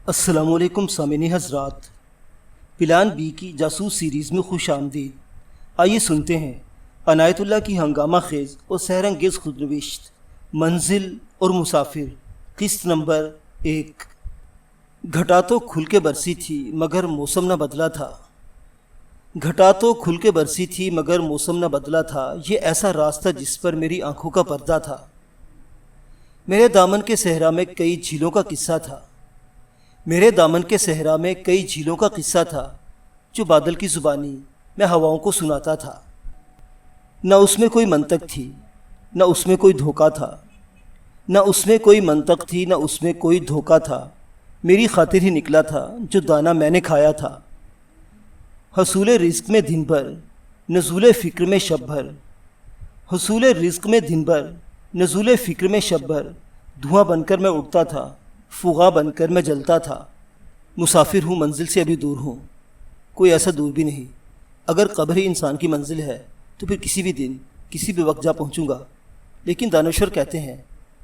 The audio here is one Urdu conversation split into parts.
السلام علیکم سامعین حضرات، پلان بی کی جاسوس سیریز میں خوش آمدید۔ آئیے سنتے ہیں عنایت اللہ کی ہنگامہ خیز اور سحر انگیز خودنوشت منزل اور مسافر، قسط نمبر 1۔ گھٹا تو کھل کے برسی تھی مگر موسم نہ بدلا تھا۔ گھٹا تو کھل کے برسی تھی مگر موسم نہ بدلا تھا، یہ ایسا راز تھا جس پر میری آنکھوں کا پردہ تھا۔ میرے دامن کے صحرا میں کئی جھیلوں کا قصہ تھا، میرے دامن کے صحرا میں کئی جھیلوں کا قصہ تھا، جو بادل کی زبانی میں ہواؤں کو سناتا تھا۔ نہ اس میں کوئی منطق تھی، نہ اس میں کوئی دھوکہ تھا، نہ اس میں کوئی منطق تھی، نہ اس میں کوئی دھوکہ تھا، میری خاطر ہی نکلا تھا جو دانہ میں نے کھایا تھا۔ حصول رزق میں دن بھر، نزول فکر میں شب بھر، حصول رزق میں دن بھر، نزول فکر میں شب بھر، دھواں بن کر میں اڑتا تھا، فغاں بن کر میں جلتا تھا۔ مسافر ہوں، منزل سے ابھی دور ہوں، کوئی ایسا دور بھی نہیں۔ اگر قبر ہی انسان کی منزل ہے تو پھر کسی بھی دن کسی بھی وقت جا پہنچوں گا، لیکن دانشور کہتے ہیں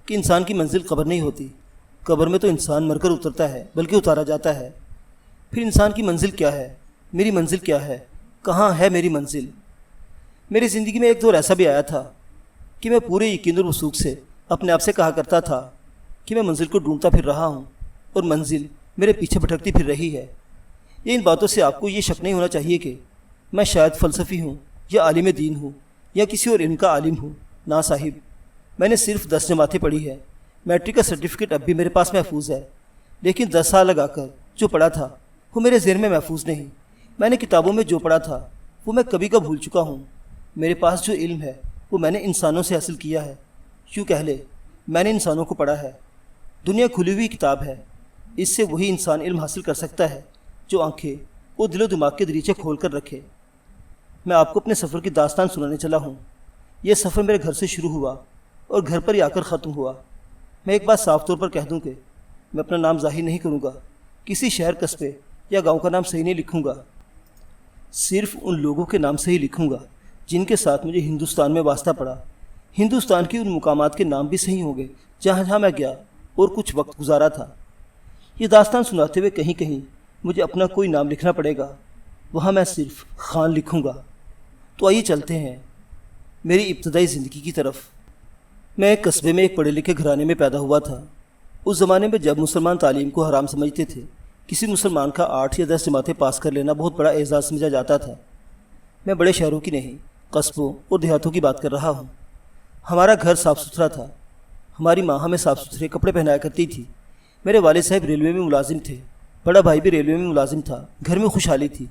کہ انسان کی منزل قبر نہیں ہوتی۔ قبر میں تو انسان مر کر اترتا ہے، بلکہ اتارا جاتا ہے۔ پھر انسان کی منزل کیا ہے؟ میری منزل کیا ہے؟ کہاں ہے میری منزل؟ میری زندگی میں ایک دور ایسا بھی آیا تھا کہ میں پورے یقین اور وثوق سے اپنے آپ سے کہا کرتا تھا کہ میں منزل کو ڈھونڈتا پھر رہا ہوں اور منزل میرے پیچھے بھٹکتی پھر رہی ہے۔ یہ ان باتوں سے آپ کو یہ شک نہیں ہونا چاہیے کہ میں شاید فلسفی ہوں یا عالم دین ہوں یا کسی اور علم کا عالم ہوں۔ نا صاحب، میں نے صرف 10 جماعتیں پڑھی ہے۔ میٹرک کا سرٹیفکیٹ اب بھی میرے پاس محفوظ ہے، لیکن 10 سال لگا کر جو پڑھا تھا وہ میرے ذہن میں محفوظ نہیں۔ میں نے کتابوں میں جو پڑھا تھا وہ میں کبھی کا بھول چکا ہوں۔ میرے پاس جو علم ہے وہ میں نے انسانوں سے حاصل کیا ہے۔ یوں کہہ لے، میں نے انسانوں کو پڑھا ہے۔ دنیا کھلی ہوئی کتاب ہے، اس سے وہی انسان علم حاصل کر سکتا ہے جو آنکھیں اور دل و دماغ کے دریچے کھول کر رکھے۔ میں آپ کو اپنے سفر کی داستان سنانے چلا ہوں۔ یہ سفر میرے گھر سے شروع ہوا اور گھر پر ہی آ کر ختم ہوا۔ میں ایک بات صاف طور پر کہہ دوں کہ میں اپنا نام ظاہر نہیں کروں گا، کسی شہر قصبے یا گاؤں کا نام صحیح نہیں لکھوں گا، صرف ان لوگوں کے نام سے ہی لکھوں گا جن کے ساتھ مجھے ہندوستان میں واسطہ پڑا۔ ہندوستان کی ان مقامات کے نام بھی صحیح ہوں گے جہاں جہاں میں گیا اور کچھ وقت گزارا تھا۔ یہ داستان سناتے ہوئے کہیں کہیں مجھے اپنا کوئی نام لکھنا پڑے گا، وہاں میں صرف خان لکھوں گا۔ تو آئیے چلتے ہیں میری ابتدائی زندگی کی طرف۔ میں ایک قصبے میں ایک پڑھے لکھے گھرانے میں پیدا ہوا تھا۔ اس زمانے میں جب مسلمان تعلیم کو حرام سمجھتے تھے، کسی مسلمان کا 8 یا 10 جماعتیں پاس کر لینا بہت بڑا اعزاز سمجھا جاتا تھا۔ میں بڑے شہروں کی نہیں، قصبوں اور دیہاتوں کی بات کر رہا ہوں۔ ہمارا گھر صاف ستھرا تھا، ہماری ماں ہمیں صاف ستھرے کپڑے پہنایا کرتی تھی۔ میرے والد صاحب ریلوے میں ملازم تھے، بڑا بھائی بھی ریلوے میں ملازم تھا۔ گھر میں خوشحالی تھی۔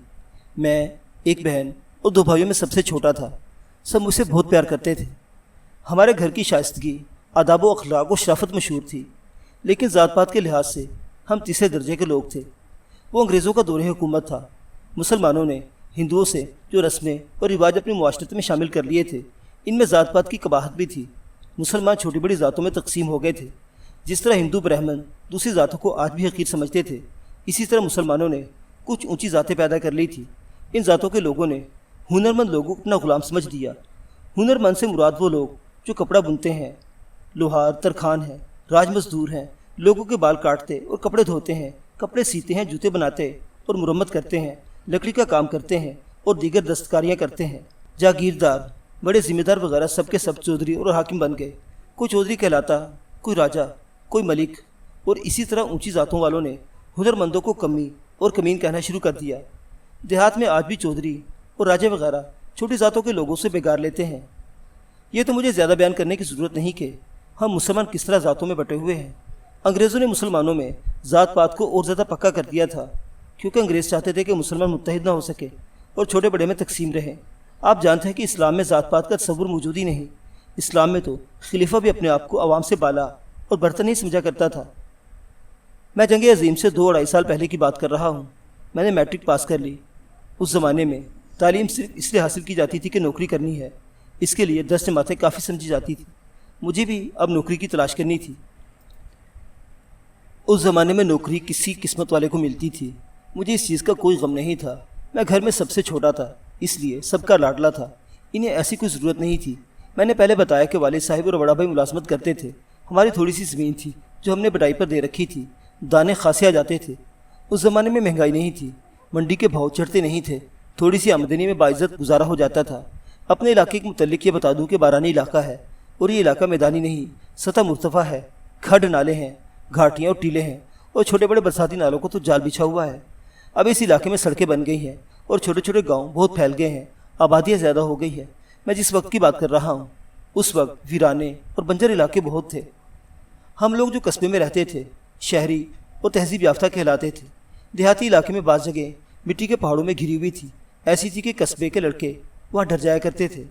میں، ایک بہن اور 2 بھائیوں میں سب سے چھوٹا تھا۔ سب مجھ سے بہت پیار کرتے تھے۔ ہمارے گھر کی شائستگی، آداب و اخلاق و شرافت مشہور تھی، لیکن ذات پات کے لحاظ سے ہم تیسرے درجے کے لوگ تھے۔ وہ انگریزوں کا دور حکومت تھا۔ مسلمانوں نے ہندوؤں سے جو رسمیں اور رواج اپنی معاشرت میں شامل کر لیے تھے، ان میں ذات پات کی قباحت بھی تھی۔ مسلمان چھوٹی بڑی ذاتوں میں تقسیم ہو گئے تھے۔ جس طرح ہندو برہمن دوسری ذاتوں کو آج بھی حقیر سمجھتے تھے، اسی طرح مسلمانوں نے کچھ اونچی ذاتیں پیدا کر لی تھی۔ ان ذاتوں کے لوگوں نے ہنرمند لوگوں کو اپنا غلام سمجھ لیا۔ ہنرمند سے مراد وہ لوگ جو کپڑا بنتے ہیں، لوہار، ترخان ہیں، راج مزدور ہیں، لوگوں کے بال کاٹتے اور کپڑے دھوتے ہیں، کپڑے سیتے ہیں، جوتے بناتے اور مرمت کرتے ہیں، لکڑی کا کام کرتے ہیں اور دیگر دستکاریاں کرتے ہیں۔ جاگیردار، بڑے ذمہ دار وغیرہ سب کے سب چودھری اور حاکم بن گئے۔ کوئی چودھری کہلاتا، کوئی راجا، کوئی ملک، اور اسی طرح اونچی ذاتوں والوں نے ہنرمندوں کو کمی اور کمین کہنا شروع کر دیا۔ دیہات میں آج بھی چودھری اور راجے وغیرہ چھوٹی ذاتوں کے لوگوں سے بگاڑ لیتے ہیں۔ یہ تو مجھے زیادہ بیان کرنے کی ضرورت نہیں کہ ہم مسلمان کس طرح ذاتوں میں بٹے ہوئے ہیں۔ انگریزوں نے مسلمانوں میں ذات پات کو اور زیادہ پکا کر دیا تھا، کیونکہ انگریز چاہتے تھے کہ مسلمان متحد نہ ہو سکے اور چھوٹے بڑے میں تقسیم رہیں۔ آپ جانتے ہیں کہ اسلام میں ذات پات کا تصور موجود ہی نہیں۔ اسلام میں تو خلیفہ بھی اپنے آپ کو عوام سے بالا اور برتر نہیں سمجھا کرتا تھا۔ میں جنگ عظیم سے 2-2.5 سال پہلے کی بات کر رہا ہوں۔ میں نے میٹرک پاس کر لی۔ اس زمانے میں تعلیم صرف اس لیے حاصل کی جاتی تھی کہ نوکری کرنی ہے، اس کے لیے 10 جماعتیں کافی سمجھی جاتی تھی۔ مجھے بھی اب نوکری کی تلاش کرنی تھی۔ اس زمانے میں نوکری کسی قسمت والے کو ملتی تھی۔ مجھے اس چیز کا کوئی غم نہیں تھا۔ میں گھر میں سب سے چھوٹا تھا، اس لیے سب کا لاڈلا تھا۔ انہیں ایسی کوئی ضرورت نہیں تھی۔ میں نے پہلے بتایا کہ والد صاحب اور بڑا بھائی ملازمت کرتے تھے۔ ہماری تھوڑی سی زمین تھی جو ہم نے بڑائی پر دے رکھی تھی۔ دانے خاصے آ جاتے تھے۔ اس زمانے میں مہنگائی نہیں تھی، منڈی کے بھاؤ چڑھتے نہیں تھے، تھوڑی سی آمدنی میں باعزت گزارا ہو جاتا تھا۔ اپنے علاقے کے متعلق یہ بتا دوں کہ بارانی علاقہ ہے، اور یہ علاقہ میدانی نہیں، سطح مرتفع ہے، کھڈ نالے ہیں، گھاٹیاں اور ٹیلے ہیں، اور چھوٹے بڑے برساتی نالوں کو تو جال بچھا ہوا ہے۔ اب اس علاقے میں سڑکیں بن گئی ہیں اور چھوٹے چھوٹے گاؤں بہت پھیل گئے ہیں، آبادیاں زیادہ ہو گئی ہے۔ میں جس وقت کی بات کر رہا ہوں اس وقت ویرانے اور بنجر علاقے بہت تھے۔ ہم لوگ جو قصبے میں رہتے تھے شہری اور تہذیب یافتہ کہلاتے تھے۔ دیہاتی علاقے میں بعض جگہ مٹی کے پہاڑوں میں گھری ہوئی تھی، ایسی تھی کہ قصبے کے لڑکے وہاں ڈر جایا کرتے تھے۔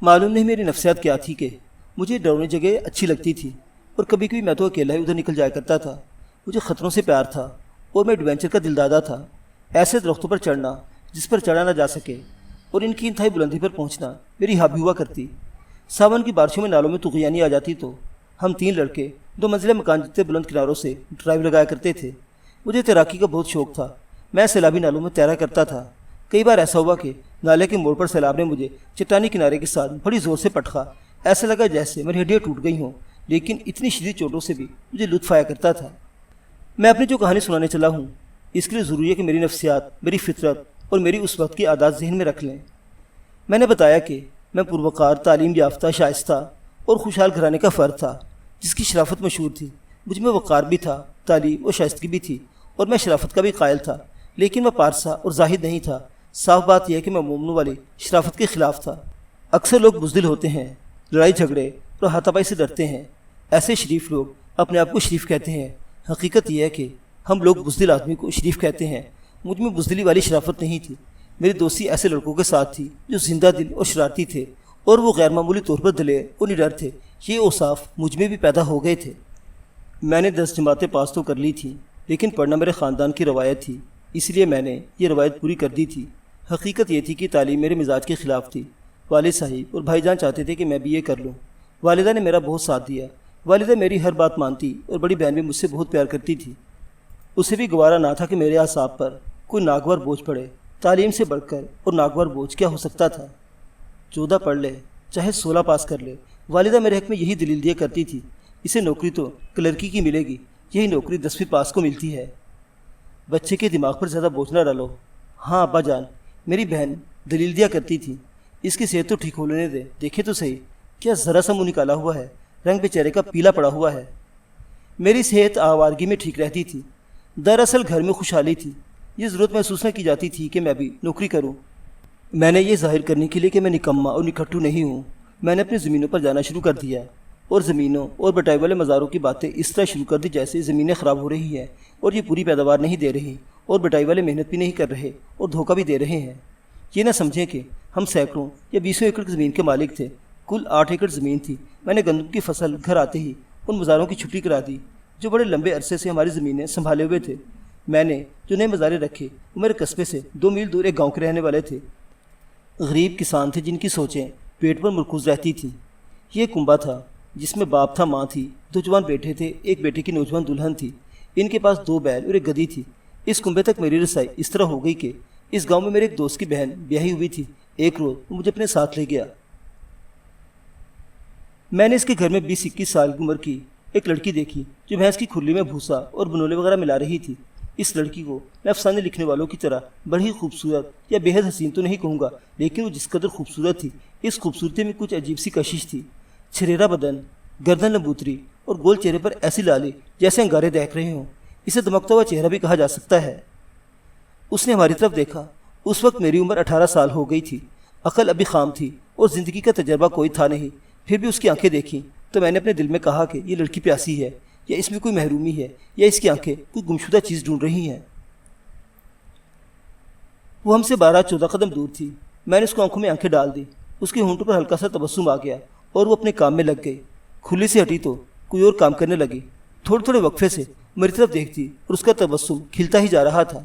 معلوم نہیں میری نفسیات کیا تھی کہ مجھے ڈرونی جگہ اچھی لگتی تھی، اور کبھی کبھی میں تو اکیلا ہی ادھر نکل جایا کرتا تھا۔ مجھے خطروں سے پیار تھا اور میں ایڈونچر کا دلدادہ تھا۔ ایسے درختوں پر چڑھنا جس پر چڑھا نہ جا سکے اور ان کی انتہائی بلندی پر پہنچنا میری ہابی ہوا کرتی۔ ساون کی بارشوں میں نالوں میں طغیانی آ جاتی تو ہم 3 لڑکے 2 منزلہ مکان جتنے بلند کناروں سے ڈرائیو لگایا کرتے تھے۔ مجھے تیراکی کا بہت شوق تھا، میں سیلابی نالوں میں تیرا کرتا تھا۔ کئی بار ایسا ہوا کہ نالے کے موڑ پر سیلاب نے مجھے چٹانی کنارے کے ساتھ بڑی زور سے پٹخا، ایسا لگا جیسے میری ہڈیاں ٹوٹ گئی ہوں، لیکن اتنی شدید چوٹوں سے بھی مجھے لطف آیا کرتا تھا۔ میں اپنی جو کہانی سنانے چلا ہوں اس کے لیے ضروری ہے کہ میری نفسیات، میری فطرت اور میری اس وقت کی عادات ذہن میں رکھ لیں۔ میں نے بتایا کہ میں پروقار، تعلیم یافتہ، شائستہ اور خوشحال گھرانے کا فرد تھا جس کی شرافت مشہور تھی۔ مجھ میں وقار بھی تھا، تعلیم اور شائستگی بھی تھی، اور میں شرافت کا بھی قائل تھا، لیکن میں پارسا اور زاہد نہیں تھا۔ صاف بات یہ ہے کہ میں مومنوں والی شرافت کے خلاف تھا۔ اکثر لوگ بزدل ہوتے ہیں، لڑائی جھگڑے اور ہاتھا پائی سے ڈرتے ہیں۔ ایسے شریف لوگ اپنے آپ کو شریف کہتے ہیں۔ حقیقت یہ ہے کہ ہم لوگ بزدل آدمی کو شریف کہتے ہیں۔ مجھ میں بزدلی والی شرافت نہیں تھی۔ میری دوستی ایسے لڑکوں کے ساتھ تھی جو زندہ دل اور شرارتی تھے، اور وہ غیر معمولی طور پر دلیر اور نڈر تھے۔ یہ اوصاف مجھ میں بھی پیدا ہو گئے تھے۔ میں نے 10 جماعتیں پاس تو کر لی تھیں، لیکن پڑھنا میرے خاندان کی روایت تھی، اس لیے میں نے یہ روایت پوری کر دی تھی۔ حقیقت یہ تھی کہ تعلیم میرے مزاج کے خلاف تھی۔ والد صاحب اور بھائی جان چاہتے تھے کہ میں بھی یہ کر لوں۔ والدہ نے میرا بہت ساتھ دیا۔ والدہ میری ہر بات مانتی، اور بڑی بہن بھی مجھ سے بہت پیار کرتی تھی۔ اسے بھی گوارا نہ تھا کہ میرے اعصاب پر کوئی ناگوار بوجھ پڑے۔ تعلیم سے بڑھ کر اور ناگوار بوجھ کیا ہو سکتا تھا؟ 14 پڑھ لے، چاہے 16 پاس کر لے، والدہ میرے حق میں یہی دلیل دیا کرتی تھی۔ اسے نوکری تو کلرکی کی ملے گی، یہی نوکری 10ویں پاس کو ملتی ہے۔ بچے کے دماغ پر زیادہ بوجھ نہ ڈالو۔ ہاں ابا جان، میری بہن دلیل دیا کرتی تھی، اس کی صحت تو ٹھیک ہو لینے دے، دیکھے تو صحیح، کیا ذرا سا منہ نکالا ہوا ہے، رنگ پہ چہرے کا پیلا پڑا ہوا ہے۔ میری صحت آوارگی میں ٹھیک رہتی تھی، دراصل گھر میں خوشحالی تھی۔ یہ ضرورت محسوس نہ کی جاتی تھی کہ میں بھی نوکری کروں۔ میں نے یہ ظاہر کرنے کے لیے کہ میں نکما اور نکھٹو نہیں ہوں، میں نے اپنی زمینوں پر جانا شروع کر دیا، اور زمینوں اور بٹائی والے مزاروں کی باتیں اس طرح شروع کر دی جیسے زمینیں خراب ہو رہی ہیں اور یہ پوری پیداوار نہیں دے رہی، اور بٹائی والے محنت بھی نہیں کر رہے اور دھوکہ بھی دے رہے ہیں۔ یہ نہ سمجھیں کہ ہم سینکڑوں یا 20 ایکڑ کی زمین کے مالک تھے، کل 8 ایکڑ زمین تھی۔ میں نے گندم کی فصل گھر آتے ہی ان مزاروں کی چھٹی کرا دی جو بڑے لمبے عرصے سے ہماری زمینیں سنبھالے ہوئے تھے۔ میں نے جو نئے مزارے رکھے وہ میرے قصبے سے 2 میل دور ایک گاؤں کے رہنے والے تھے، غریب کسان تھے جن کی سوچیں پیٹ پر مرکوز رہتی تھیں۔ یہ کنبہ تھا جس میں باپ تھا، ماں تھی، 2 جوان بیٹے تھے، ایک بیٹے کی نوجوان دلہن تھی، ان کے پاس 2 بیل اور ایک گدھی تھی۔ اس کنبے تک میری رسائی اس طرح ہو گئی کہ اس گاؤں میں میرے ایک دوست کی بہن بیاہی ہوئی تھی۔ ایک روز وہ مجھے اپنے ساتھ لے گیا۔ میں نے اس کے گھر میں 20-21 سال کی عمر کی ایک لڑکی دیکھی جو بھینس کی کھرلی میں بھوسا اور بنولے وغیرہ ملا رہی تھی۔ اس لڑکی کو میں افسانے لکھنے والوں کی طرح بڑی خوبصورت یا بے حد حسین تو نہیں کہوں گا، لیکن وہ جس قدر خوبصورت تھی اس خوبصورتی میں کچھ عجیب سی کشش تھی۔ چھریرا بدن، گردن لمبوتری اور گول چہرے پر ایسی لالی جیسے انگارے دہک رہے ہوں، اسے دمکتا ہوا چہرہ بھی کہا جا سکتا ہے۔ اس نے ہماری طرف دیکھا۔ اس وقت میری عمر 18 سال ہو گئی تھی، عقل ابھی خام تھی اور زندگی کا تجربہ کوئی تھا نہیں۔ پھر بھی اس کی آنکھیں دیکھیں تو میں نے اپنے دل میں کہا کہ یہ لڑکی پیاسی ہے، یا اس میں کوئی محرومی ہے، یا اس کی آنکھیں کوئی گمشدہ چیز ڈھونڈ رہی ہیں۔ وہ ہم سے 12-14 قدم دور تھی۔ میں نے اس کو آنکھوں میں آنکھیں ڈال دی، اس کے ہونٹوں پر ہلکا سا تبسم آ گیا اور وہ اپنے کام میں لگ گئی۔ کھلی سے ہٹی تو کوئی اور کام کرنے لگی، تھوڑے تھوڑے وقفے سے میری طرف دیکھتی اور اس کا تبسم کھلتا ہی جا رہا تھا۔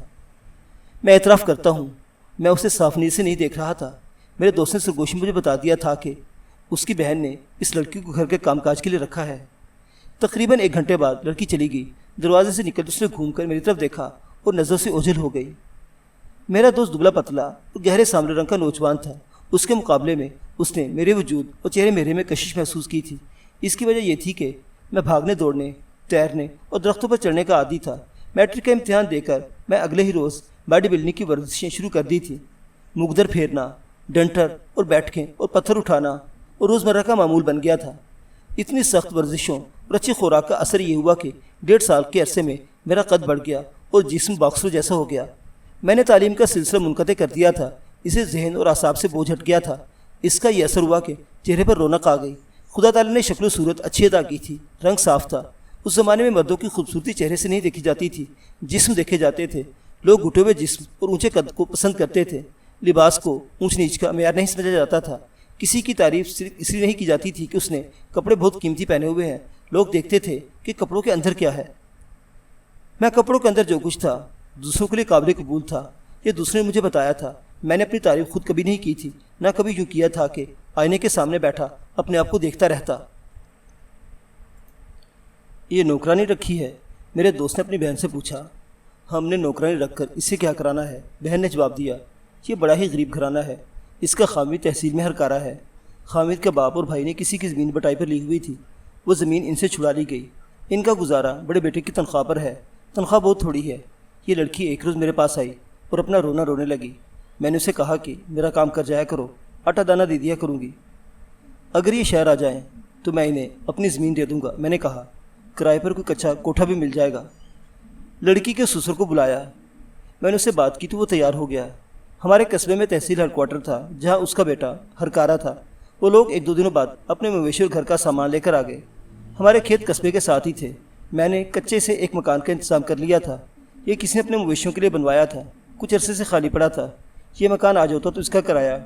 میں اعتراف کرتا ہوں میں اسے صاف نیت سے نہیں دیکھ رہا تھا۔ میرے دوست نے سرگوشی مجھے بتا دیا تھا کہ اس کی بہن نے اس لڑکی کو گھر کے کام کاج کے لیے رکھا ہے۔ تقریباً 1 گھنٹے بعد لڑکی چلی گئی۔ دروازے سے نکل اس نے گھوم کر میری طرف دیکھا اور نظروں سے اوجھل ہو گئی۔ میرا دوست دبلا پتلا اور گہرے سامنے رنگ کا نوجوان تھا۔ اس کے مقابلے میں اس نے میرے وجود اور چہرے میرے میں کشش محسوس کی تھی۔ اس کی وجہ یہ تھی کہ میں بھاگنے دوڑنے تیرنے اور درختوں پر چڑھنے کا عادی تھا۔ میٹرک کا امتحان دے کر میں اگلے ہی روز باڈی بلڈنگ کی ورزشیں شروع کر دی تھی۔ مقدر پھیرنا، ڈنٹر اور بیٹھکیں اور پتھر اٹھانا اور روزمرہ کا معمول بن گیا تھا۔ اتنی سخت ورزشوں اور اچھی خوراک کا اثر یہ ہوا کہ 1.5 سال کے عرصے میں میرا قد بڑھ گیا اور جسم باکسر جیسا ہو گیا۔ میں نے تعلیم کا سلسلہ منقطع کر دیا تھا، اسے ذہن اور اعصاب سے بوجھ ہٹ گیا تھا۔ اس کا یہ اثر ہوا کہ چہرے پر رونق آ گئی۔ خدا تعالیٰ نے شکل و صورت اچھی عطا کی تھی، رنگ صاف تھا۔ اس زمانے میں مردوں کی خوبصورتی چہرے سے نہیں دیکھی جاتی تھی، جسم دیکھے جاتے تھے۔ لوگ گھٹے ہوئے جسم اور اونچے قد کو پسند کرتے تھے۔ لباس کو اونچ نیچ کا معیار نہیں سمجھا جاتا تھا۔ کسی کی تعریف صرف اس لیے نہیں کی جاتی تھی کہ اس نے کپڑے بہت قیمتی پہنے ہوئے ہیں، لوگ دیکھتے تھے کہ کپڑوں کے اندر کیا ہے۔ میں کپڑوں کے اندر جو کچھ تھا دوسروں کے لیے قابل قبول تھا، یہ دوسرے نے مجھے بتایا تھا۔ میں نے اپنی تعریف خود کبھی نہیں کی تھی، نہ کبھی یوں کیا تھا کہ آئینے کے سامنے بیٹھا اپنے آپ کو دیکھتا رہتا۔ یہ نوکرانی رکھی ہے؟ میرے دوست نے اپنی بہن سے پوچھا۔ ہم نے نوکرانی رکھ کر اس سے کیا کرانا ہے؟ بہن نے جواب دیا، یہ بڑا ہی غریب گھرانہ ہے، اس کا خامد تحصیل میں ہرکارہ ہے۔ خامد کے باپ اور بھائی نے کسی کی زمین بٹائی پر لی ہوئی تھی، وہ زمین ان سے چھڑا لی گئی۔ ان کا گزارا بڑے بیٹے کی تنخواہ پر ہے، تنخواہ بہت تھوڑی ہے۔ یہ لڑکی ایک روز میرے پاس آئی اور اپنا رونا رونے لگی۔ میں نے اسے کہا کہ میرا کام کر جایا کرو، آٹا دانہ دے دیا کروں گی، اگر یہ شہر آ جائیں تو میں انہیں اپنی زمین دے دوں گا۔ میں نے کہا کرائے پر کوئی کچا کوٹھا بھی مل جائے گا۔ لڑکی کے سسر کو بلایا، میں نے اس سے بات کی تو وہ تیار ہو گیا۔ ہمارے قصبے میں تحصیل ہیڈ کوارٹر تھا جہاں اس کا بیٹا ہرکارہ تھا۔ وہ لوگ 1-2 دنوں بعد اپنے مویشی اور گھر کا سامان لے کر آ گئے۔ ہمارے کھیت قصبے کے ساتھ ہی تھے۔ میں نے کچے سے ایک مکان کا انتظام کر لیا تھا، یہ کسی نے اپنے مویشیوں کے لیے بنوایا تھا، کچھ عرصے سے خالی پڑا تھا۔ یہ مکان آج ہوتا تو اس کا کرایہ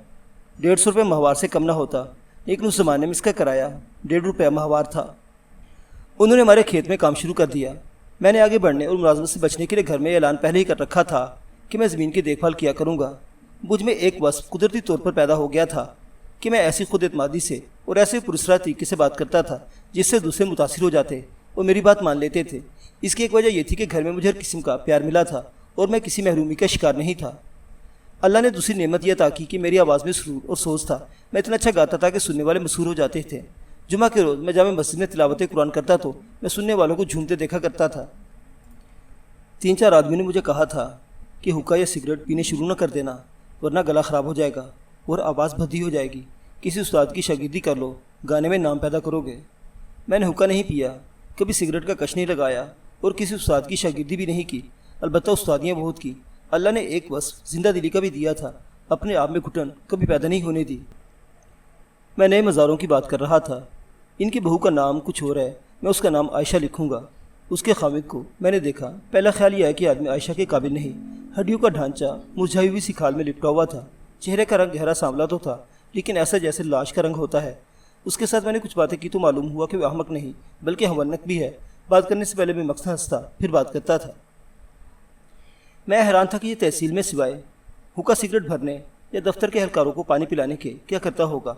150 روپے ماہوار سے کم نہ ہوتا، لیکن اس زمانے میں اس کا کرایہ 1.5 روپے ماہوار تھا۔ انہوں نے ہمارے کھیت میں کام شروع کر دیا۔ میں نے آگے بڑھنے اور ملازمت سے بچنے کے لیے گھر میں اعلان پہلے ہی کر رکھا تھا کہ میں زمین کی دیکھ بھال کیا کروں گا۔ مجھ میں ایک وصف قدرتی طور پر پیدا ہو گیا تھا کہ میں ایسی خود اعتمادی سے اور ایسے پراسرار طریقے سے بات کرتا تھا جس سے دوسرے متاثر ہو جاتے اور میری بات مان لیتے تھے۔ اس کی ایک وجہ یہ تھی کہ گھر میں مجھے ہر قسم کا پیار ملا تھا اور میں کسی محرومی کا شکار نہیں تھا۔ اللہ نے دوسری نعمت یہ عطا کی کہ میری آواز میں سرور اور سوز تھا۔ میں اتنا اچھا گاتا تھا کہ سننے والے مسحور ہو جاتے تھے۔ جمعہ کے روز میں جامع مسجد میں تلاوت قرآن کرتا تو میں سننے والوں کو جھومتے دیکھا کرتا تھا۔ 3-4 آدمی نے مجھے کہا تھا کہ حقہ یا سگریٹ پینے شروع نہ کر دینا ورنہ گلا خراب ہو جائے گا اور آواز بھدی ہو جائے گی۔ کسی استاد کی شاگردی کر لو، گانے میں نام پیدا کرو گے۔ میں نے حقہ نہیں پیا، کبھی سگریٹ کا کش نہیں لگایا اور کسی استاد کی شاگردی بھی نہیں کی، البتہ استادیاں بہت کی۔ اللہ نے ایک وصف زندہ دلی کا بھی دیا تھا، اپنے آپ میں گھٹن کبھی پیدا نہیں ہونے دی۔ میں نئے مزاروں کی بات کر رہا تھا۔ ان کی بہو کا نام کچھ اور ہے، میں اس کا نام عائشہ لکھوں گا۔ اس کے خامد کو میں نے دیکھا، پہلا خیال یہ ہے کہ آدمی عائشہ کے قابل نہیں۔ ہڈیوں کا ڈھانچہ مرجھائی ہوئی سی کھال میں لپٹا ہوا تھا، چہرے کا رنگ گہرا سانولا تو تھا لیکن ایسا جیسے لاش کا رنگ ہوتا ہے۔ اس کے ساتھ میں نے کچھ باتیں کی تو معلوم ہوا کہ وہ احمق نہیں بلکہ ہمونک بھی ہے۔ بات کرنے سے پہلے میں مقصد ہنستا پھر بات کرتا تھا۔ میں حیران تھا کہ یہ تحصیل میں سوائے حقہ سگریٹ بھرنے یا دفتر کے اہلکاروں کو پانی پلانے کے کیا کرتا ہوگا۔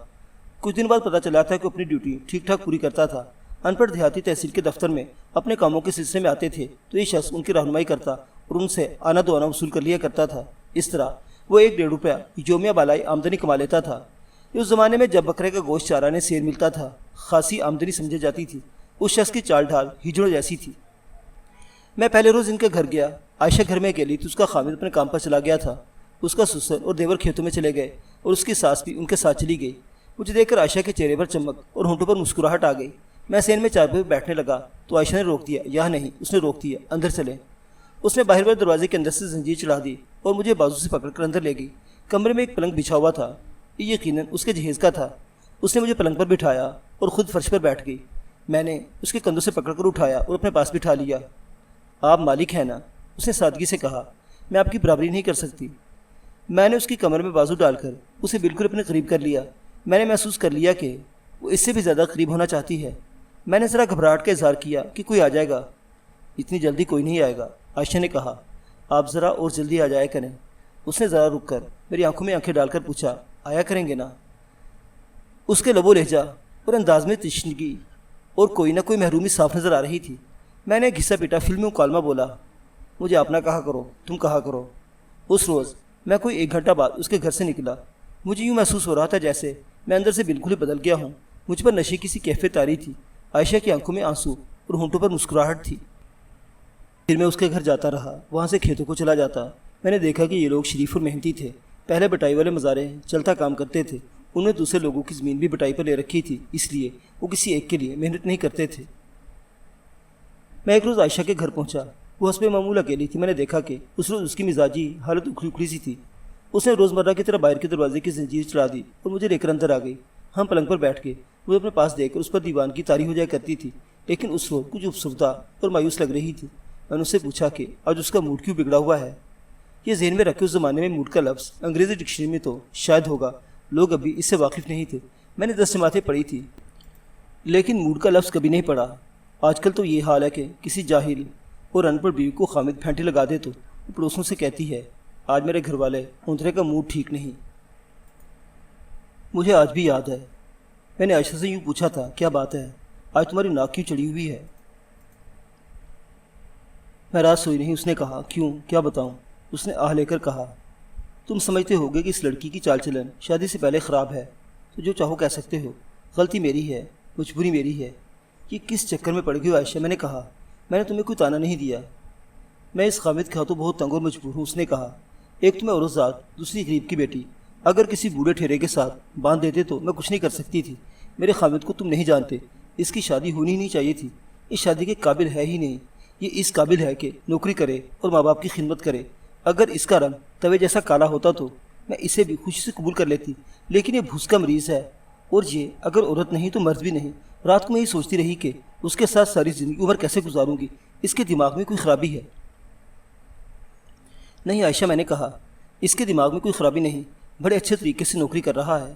کچھ دن بعد پتہ چلا تھا کہ اپنی ڈیوٹی ٹھیک ٹھاک پوری کرتا تھا۔ ان پڑھ دیہاتی تحصیل کے دفتر میں اپنے کاموں کے سلسلے میں آتے تھے تو یہ شخص ان کی رہنمائی کرتا اور ان سے آنا دو آنا وصول کر لیا کرتا تھا۔ اس طرح وہ 1-1.5 روپیہ یومیہ بالائی آمدنی کما لیتا تھا۔ اس زمانے میں جب بکرے کا گوشت چارانے سیر ملتا تھا خاصی آمدنی سمجھی جاتی تھی۔ اس شخص کی چال ڈھال ہجڑوں جیسی تھی۔ میں پہلے روز ان کے گھر گیا، عائشہ گھر میں اکیلی تو اس کا خامد اپنے کام پر چلا گیا تھا۔ اس کا سسر اور دیور کھیتوں میں چلے گئے اور اس کی ساس بھی ان کے ساتھ چلی گئی۔ مجھے دیکھ کر عائشہ کے چہرے پر چمک اور ہونٹوں پر مسکراہٹ آ گئی۔ میں سین میں چارپائی پر بیٹھنے لگا تو عائشہ نے روک دیا، یہاں نہیں، اس نے روک دیا، اندر چلیں۔ اس نے باہر والے دروازے کے اندر سے زنجیر چڑھا دی اور مجھے بازو سے پکڑ کر اندر لے گئی۔ کمرے میں ایک پلنگ بچھا ہوا تھا، یہ یقیناً اس کے جہیز کا تھا۔ اس نے مجھے پلنگ پر بٹھایا اور خود فرش پر بیٹھ گئی۔ میں نے اس کے کندھوں سے پکڑ کر اٹھایا اور اپنے پاس بٹھا لیا۔ آپ مالک ہیں نا؟ اس نے سادگی سے کہا۔ میں آپ کی برابری نہیں کر سکتی۔ میں نے اس کی کمر میں بازو ڈال کر اسے بالکل اپنے قریب کر لیا۔ میں نے محسوس کر لیا کہ وہ اس سے بھی زیادہ قریب ہونا چاہتی ہے۔ میں نے ذرا گھبراہٹ کا اظہار کیا کہ کوئی آ جائے گا۔ اتنی جلدی کوئی نہیں آئے گا، عائشہ نے کہا، آپ ذرا اور جلدی آ جائے کریں۔ اس نے ذرا رک کر میری آنکھوں میں آنکھیں ڈال کر پوچھا، آیا کریں گے نا؟ اس کے لب و لہجہ اور انداز میں تشنگی اور کوئی نہ کوئی محرومی صاف نظر آ رہی تھی۔ میں نے گھسا پیٹا فلمی مکالمہ بولا، مجھے آپ نہ کہا کرو، تم کہا کرو۔ اس روز میں کوئی 1 گھنٹہ بعد اس کے گھر سے نکلا۔ مجھے یوں محسوس ہو رہا تھا جیسے میں اندر سے بالکل ہی بدل گیا ہوں۔ مجھ پر نشے کی سی کیفیت آ رہی تھی۔ عائشہ کی آنکھوں میں آنسو اور ہونٹوں پر مسکراہٹ تھی۔ پھر میں اس کے گھر جاتا رہا، وہاں سے کھیتوں کو چلا جاتا۔ میں نے دیکھا کہ یہ لوگ شریف اور محنتی تھے، پہلے بٹائی والے مزارے چلتا کام کرتے تھے، انہوں نے دوسرے لوگوں کی زمین بھی بٹائی پر لے رکھی تھی، اس لیے وہ کسی ایک کے لیے محنت نہیں کرتے تھے۔ میں ایک روز عائشہ کے گھر پہنچا، وہ حسب معمول اکیلی تھی۔ میں نے دیکھا کہ اس روز اس کی مزاجی حالت اکھڑی اکھڑی سی تھی۔ اس نے روزمرہ کی طرح باہر کے دروازے کی زنجیر چڑھا دی اور مجھے لے کر اندر آ گئی۔ ہم پلنگ پر بیٹھ گئے، وہ اپنے پاس دیکھ کر اس پر دیوان کی طاری ہو جایا کرتی تھی، لیکن اس وقت کچھ افسردہ اور مایوس لگ رہی تھی۔ میں نے اس سے پوچھا کہ آج اس کا موڈ کیوں بگڑا ہوا ہے۔ یہ ذہن میں رکھے اس زمانے میں موڈ کا لفظ انگریزی ڈکشنری میں تو شاید ہوگا، لوگ ابھی اس سے واقف نہیں تھے۔ میں نے 10 جماعتیں پڑھی تھی لیکن موڈ کا لفظ کبھی نہیں پڑھا۔ آج کل تو یہ حال ہے کہ کسی جاہل اور ان پڑھ بیوی کو خامد پھینٹے لگا دے تو وہ پڑوسوں سے کہتی ہے آج میرے گھر والے اونترے کا موڈ ٹھیک نہیں۔ مجھے آج بھی یاد ہے، میں نے عائشہ سے یوں پوچھا تھا کیا بات ہے، آج تمہاری ناک کیوں چڑھی ہوئی ہے؟ میں رات سوئی نہیں۔ اس نے کہا کیوں، کیا بتاؤں؟ اس نے آہ لے کر کہا تم سمجھتے ہوگے کہ اس لڑکی کی چال چلن شادی سے پہلے خراب ہے، تو جو چاہو کہہ سکتے ہو، غلطی میری ہے، مجبوری میری ہے۔ یہ کس چکر میں پڑ گئی ہو عائشہ؟ میں نے کہا میں نے تمہیں کوئی تانا نہیں دیا، میں اس خامد کے ہاتھوں بہت تنگ اور مجبور ہوں۔ اس نے کہا ایک تمہیں عورت ذات، دوسری غریب کی بیٹی، اگر کسی بوڑھے ٹھیرے کے ساتھ باندھ دیتے تو میں کچھ نہیں کر سکتی تھی۔ میرے خامد کو تم نہیں جانتے، اس کی شادی ہونی ہی نہیں چاہیے تھی، اس شادی کے قابل ہے ہی نہیں۔ یہ اس قابل ہے کہ نوکری کرے اور ماں باپ کی خدمت کرے۔ اگر اس کا رنگ توے جیسا کالا ہوتا تو میں اسے بھی خوشی سے قبول کر لیتی، لیکن یہ بھوس کا مریض ہے، اور یہ اگر عورت نہیں تو مرد بھی نہیں۔ رات کو میں یہ سوچتی رہی کہ اس کے ساتھ ساری زندگی عمر کیسے گزاروں گی، اس کے دماغ میں کوئی خرابی ہے۔ نہیں عائشہ، میں نے کہا اس کے دماغ میں کوئی خرابی نہیں، بڑے اچھے طریقے سے نوکری کر رہا ہے۔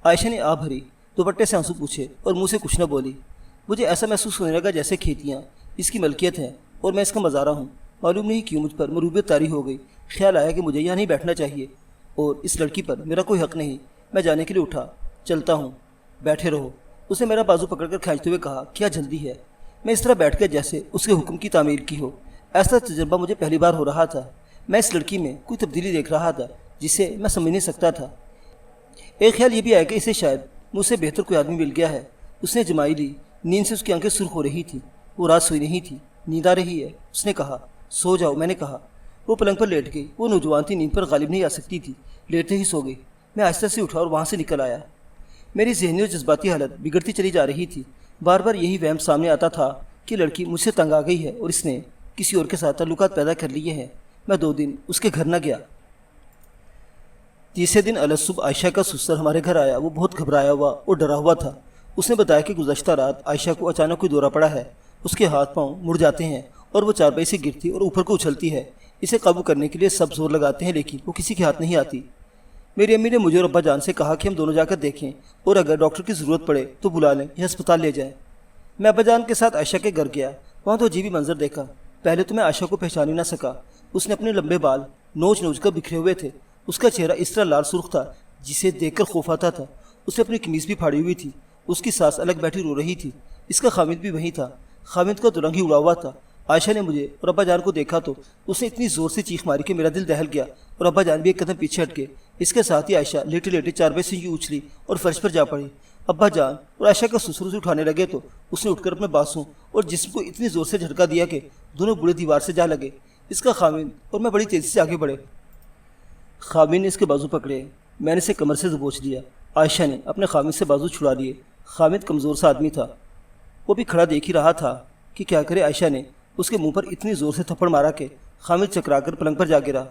عائشہ نے آہ بھری، دوپٹے سے آنسو پوچھے اور منہ سے کچھ نہ بولی۔ مجھے ایسا محسوس ہونے لگا جیسے کھیتیاں اس کی ملکیت ہیں اور میں اس کا مزارہ ہوں۔ معلوم نہیں کیوں مجھ پر مروبیت طاری ہو گئی، خیال آیا کہ مجھے یہاں نہیں بیٹھنا چاہیے اور اس لڑکی پر میرا کوئی حق نہیں۔ میں جانے کے لیے اٹھا، چلتا ہوں، بیٹھے رہو۔ اس نے میرا بازو پکڑ کر کھینچتے ہوئے کہا کیا جلدی ہے؟ میں اس طرح بیٹھ گیا جیسے اس کے حکم کی تعمیل کی ہو۔ ایسا تجربہ مجھے پہلی بار ہو رہا تھا۔ میں اس لڑکی میں کوئی تبدیلی دیکھ رہا تھا جسے میں سمجھ نہیں سکتا تھا۔ ایک خیال یہ بھی آیا کہ اسے شاید مجھ سے بہتر کوئی آدمی مل گیا ہے۔ اس نے جمائی لی، نیند سے اس کی آنکھیں سرخ ہو رہی تھیں، وہ رات سوئی نہیں تھی، نیند آ رہی ہے۔ اس نے کہا سو جاؤ۔ میں نے کہا۔ وہ پلنگ پر لیٹ گئی، وہ نوجوان تھی، نیند پر غالب نہیں آ سکتی تھی، لیٹتے ہی سو گئی۔ میں آہستہ سے اٹھا اور وہاں سے نکل آیا۔ میری ذہنی اور جذباتی حالت بگڑتی چلی جا رہی تھی۔ بار بار یہی وہم سامنے آتا تھا کہ لڑکی مجھ سے تنگ آ گئی ہے اور اس نے کسی اور کے ساتھ تعلقات پیدا کر لیے ہیں۔ میں 2 دن اس کے گھر نہ گیا۔ تیسرے دن الصبح عائشہ کا سسر ہمارے گھر آیا۔ وہ بہت گھبرایا ہوا اور ڈرا ہوا تھا۔ اس نے بتایا کہ گزشتہ رات عائشہ کو اچانک کوئی دورہ پڑا ہے، اس کے ہاتھ پاؤں مڑ جاتے ہیں اور وہ چارپائی سے گرتی اور اوپر کو اچھلتی ہے۔ اسے قابو کرنے کے لیے سب زور لگاتے ہیں لیکن وہ کسی کے ہاتھ نہیں آتی۔ میری امی نے مجھے اور ابا جان سے کہا کہ ہم دونوں جا کر دیکھیں اور اگر ڈاکٹر کی ضرورت پڑے تو بلا لیں یا ہسپتال لے جائیں۔ میں ابا جان کے ساتھ عائشہ کے گھر گیا، وہاں تو عجیب ہی منظر دیکھا۔ پہلے تو میں عائشہ کو پہچان ہی نہ سکا۔ اس نے اپنے لمبے بال نوچ نوچ کر بکھرے ہوئے تھے، اس کا چہرہ اس طرح لال سرخ تھا جسے دیکھ کر خوف آتا تھا۔ اس نے اپنی قمیض بھی پھاڑی ہوئی تھی، اس کی ساس الگ بیٹھی رو رہی تھی۔ اس کا خامد بھی وہیں تھا، خامد کا تو رنگ ہی اڑا ہوا تھا۔ عائشہ نے مجھے اور ابا جان کو دیکھا تو اس نے اتنی زور سے چیخ ماری کہ میرا دل دہل گیا اور ابا جان بھی ایک قدم پیچھے ہٹ گئے۔ اس کے ساتھ ہی عائشہ لیٹے لیٹے چارپائی سے یوں اچھلی اور فرش پر جا پڑی۔ ابا جان اور عائشہ کا سسر اسے اٹھانے لگے تو اس نے اٹھ کر اپنے بازوں اور جسم کو اتنی زور سے جھٹکا دیا کہ دونوں بڑے دیوار سے جا لگے۔ اس کا خامد اور میں بڑی تیزی سے آگے بڑھے۔ خامد نے اس کے بازو پکڑے، میں نے اسے کمر سے دبوچ لیا۔ عائشہ نے اپنے خامد سے بازو چھڑا لیے۔ خامد کمزور سا آدمی تھا، وہ بھی کھڑا دیکھ ہی رہا تھا کہ کیا کرے۔ عائشہ نے اس کے منہ پر اتنی زور سے تھپڑ مارا کہ خامد چکرا کر پلنگ پر جا گرا۔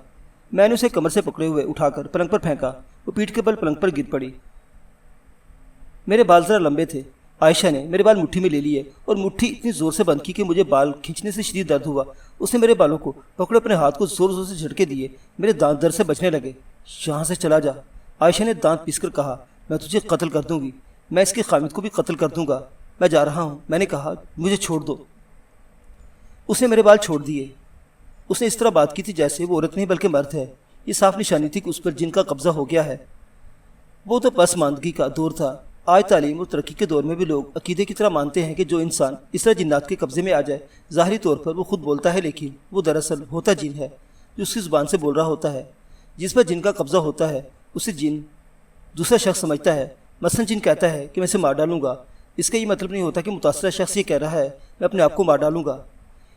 میں نے اسے کمر سے پکڑے ہوئے اٹھا کر پلنگ پر پھینکا، وہ پیٹھ کے بل پلنگ پر گر پڑی۔ میرے بال ذرا لمبے تھے، عائشہ نے میرے بال مٹھی میں لے لیے اور مٹھی اتنی زور سے بند کی کہ مجھے بال کھینچنے سے شدید درد ہوا۔ اس نے میرے بالوں کو پکڑے اپنے ہاتھ کو زور زور سے جھٹکے دیے، میرے دانت درد سے بچنے لگے۔ یہاں سے چلا جا، عائشہ نے دانت پیس کر کہا، میں تجھے قتل کر دوں گی، میں اس کے خامد کو بھی قتل کر دوں گا، میں جا رہا ہوں۔ میں نے کہا مجھے چھوڑ دو۔ اس نے میرے بال چھوڑ دیے۔ اس نے اس طرح بات کی تھی جیسے وہ عورت نہیں بلکہ مرد ہے۔ یہ صاف نشانی تھی کہ اس پر جن کا قبضہ ہو گیا ہے۔ وہ تو پسماندگی کا دور تھا۔ آج تعلیم اور ترقی کے دور میں بھی لوگ عقیدے کی طرح مانتے ہیں کہ جو انسان اس طرح جنات کے قبضے میں آ جائے، ظاہری طور پر وہ خود بولتا ہے لیکن وہ دراصل ہوتا جن ہے جو اس کی زبان سے بول رہا ہوتا ہے۔ جس پر جن کا قبضہ ہوتا ہے اسے جن دوسرا شخص سمجھتا ہے۔ مثلا جن کہتا ہے کہ میں اسے مار ڈالوں گا، اس کا یہ مطلب نہیں ہوتا کہ متاثرہ شخص یہ کہہ رہا ہے میں اپنے آپ کو مار ڈالوں گا۔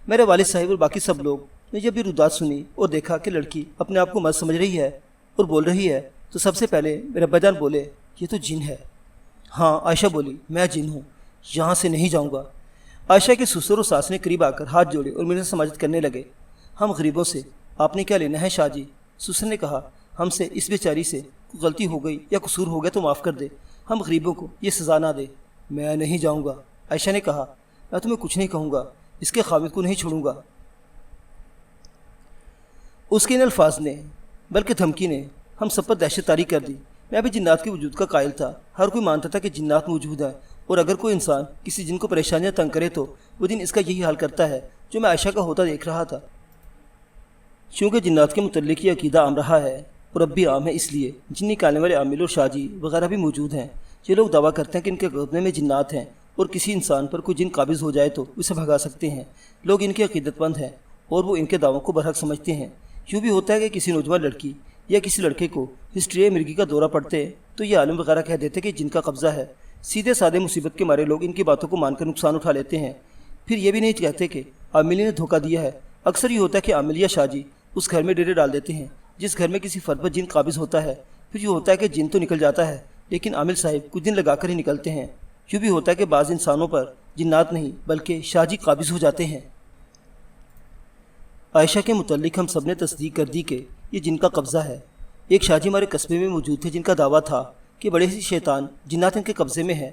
میرے والد صاحب اور باقی سب لوگ نے جب یہ ردات سنی اور دیکھا کہ لڑکی اپنے آپ کو مرد سمجھ رہی ہے اور بول رہی ہے تو سب سے پہلے میرے ابا جان بولے یہ تو جن ہے۔ ہاں، عائشہ بولی میں جن ہوں، یہاں سے نہیں جاؤں گا۔ عائشہ کے سسر اور ساس نے قریب آ کر ہاتھ جوڑے اور میرے سے سماجت کرنے لگے۔ ہم غریبوں سے آپ نے کیا لینا ہے شاہ جی؟ سسر نے کہا ہم سے اس بیچاری سے کوئی غلطی ہو گئی یا قصور ہو گیا تو معاف کر دے، ہم غریبوں کو یہ سزا نہ دے۔ میں نہیں جاؤں گا۔ عائشہ نے کہا میں تمہیں کچھ نہیں کہوں گا، اس کے خامد کو نہیں چھوڑوں گا۔ اس کے ان الفاظ نے بلکہ دھمکی نے ہم سب پر دہشت طاری کر دی۔ میں بھی جنات کے وجود کا قائل تھا، ہر کوئی مانتا تھا کہ جنات موجود ہیں، اور اگر کوئی انسان کسی جن کو پریشانیاں تنگ کرے تو وہ دن اس کا یہی حال کرتا ہے جو میں عائشہ کا ہوتا دیکھ رہا تھا۔ چونکہ جنات کے متعلق یہ عقیدہ عام رہا ہے اور اب بھی عام ہے، اس لیے جن نکالنے والے عامل اور شاجی وغیرہ بھی موجود ہیں۔ یہ لوگ دعویٰ کرتے ہیں کہ ان کے قبضے میں جنات ہیں اور کسی انسان پر کوئی جن قابض ہو جائے تو اسے بھگا سکتے ہیں۔ لوگ ان کے عقیدت مند ہیں اور وہ ان کے دعووں کو برحق سمجھتے ہیں۔ یوں بھی ہوتا ہے کہ کسی نوجوان لڑکی یا کسی لڑکے کو ہسٹری مرگی کا دورہ پڑتے تو یہ عالم وغیرہ کہہ دیتے کہ جن کا قبضہ ہے۔ سیدھے سادے مصیبت کے مارے لوگ ان کی باتوں کو مان کر نقصان اٹھا لیتے ہیں، پھر یہ بھی نہیں کہتے کہ عاملی نے دھوکہ دیا ہے۔ اکثر یہ ہوتا ہے کہ عامل یا شاجی اس گھر میں ڈیرے ڈال دیتے ہیں جس گھر میں کسی فرد پر جن قابض ہوتا ہے، پھر یہ ہوتا ہے کہ جن تو نکل جاتا ہے لیکن عامل صاحب کچھ دن لگا کر ہی نکلتے ہیں۔ یوں بھی ہوتا ہے کہ بعض انسانوں پر جنات نہیں بلکہ شاجی قابض ہو جاتے ہیں۔ عائشہ کے متعلق ہم سب نے تصدیق کر دی کہ یہ جن کا قبضہ ہے۔ ایک شاجی ہمارے قصبے میں موجود تھے جن کا دعویٰ تھا کہ بڑے ہی شیطان جنات ان کے قبضے میں ہیں۔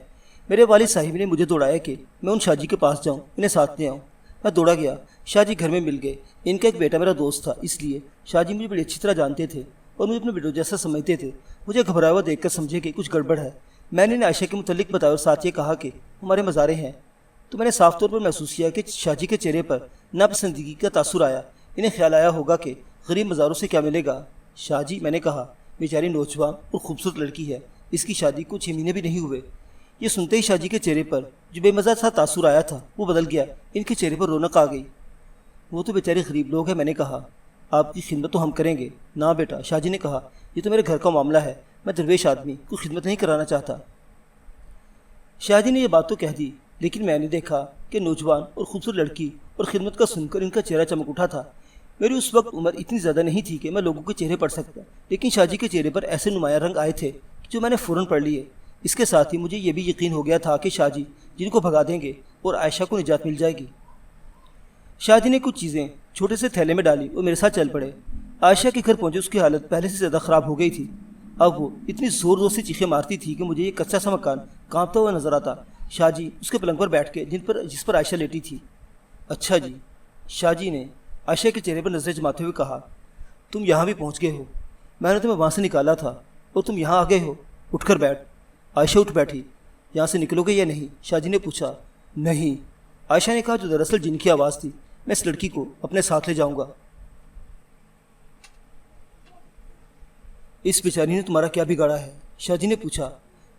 میرے والد صاحب نے مجھے دوڑایا کہ میں ان شاجی کے پاس جاؤں، انہیں ساتھ لے آؤں۔ میں دوڑا گیا، شاجی گھر میں مل گئے۔ ان کا ایک بیٹا میرا دوست تھا، اس لیے شاجی مجھے بڑی اچھی طرح جانتے تھے اور مجھے اپنے بیٹوں جیسا سمجھتے تھے۔ مجھے گھبرایا ہوا دیکھ کر سمجھے کہ کچھ گڑبڑ ہے۔ میں نے عائشہ کے متعلق بتایا اور ساتھ یہ کہا کہ ہمارے مزارے ہیں، تو میں نے صاف طور پر محسوس کیا کہ شاجی کے چہرے پر ناپسندگی کا تاثر آیا۔ انہیں خیال آیا ہوگا کہ غریب مزاروں سے کیا ملے گا۔ شاجی، میں نے کہا، بیچاری نوجوان اور خوبصورت لڑکی ہے، اس کی شادی کو 6 مہینے بھی نہیں ہوئے۔ یہ سنتے ہی شاجی کے چہرے پر جو بے مزہ سا تاثر آیا تھا وہ بدل گیا، ان کے چہرے پر رونق آ گئی۔ وہ تو بیچارے غریب لوگ ہیں، میں نے کہا، آپ کی خدمت تو ہم کریں گے۔ نہ بیٹا، شاجی نے کہا، یہ تو میرے گھر کا معاملہ ہے، میں درویش آدمی کو خدمت نہیں کرانا چاہتا۔ شاجی نے یہ بات تو کہہ دی، لیکن میں نے دیکھا کہ نوجوان اور خوبصورت لڑکی اور خدمت کا سن کر ان کا چہرہ چمک اٹھا تھا۔ میری اس وقت عمر اتنی زیادہ نہیں تھی کہ میں لوگوں کے چہرے پڑھ سکتا، لیکن شاجی کے چہرے پر ایسے نمایاں رنگ آئے تھے جو میں نے فوراً پڑھ لیے۔ اس کے ساتھ ہی مجھے یہ بھی یقین ہو گیا تھا کہ شاجی جن کو بھگا دیں گے اور عائشہ کو نجات مل جائے گی۔ شاجی نے کچھ چیزیں چھوٹے سے تھیلے میں ڈالی اور میرے ساتھ چل پڑے۔ عائشہ کے گھر پہنچے اس کی حالت پہلے سے زیادہ خراب ہو گئی تھی۔ اب وہ اتنی زور زور سے چیخیں مارتی تھی کہ مجھے یہ کچا سا مکان کانپتا ہوا نظر آتا۔ شاجی اس کے پلنگ پر بیٹھ کے جس پر عائشہ لیٹی تھی۔ اچھا جی، شاجی نے عائشہ کے چہرے پر نظریں جماتے ہوئے کہا، تم یہاں بھی پہنچ گئے ہو؟ میں نے تمہیں وہاں سے نکالا تھا اور تم یہاں آ گئے ہو؟ اٹھ کر بیٹھ۔ عائشہ اٹھ بیٹھی۔ یہاں سے نکلو گے یا نہیں؟ شاجی نے پوچھا۔ نہیں، عائشہ نے کہا، جو دراصل جن کی آواز تھی، میں اس لڑکی کو اپنے ساتھ لے جاؤں گا۔ اس بیچاری نے تمہارا کیا بگاڑا ہے؟ شاجی نے پوچھا۔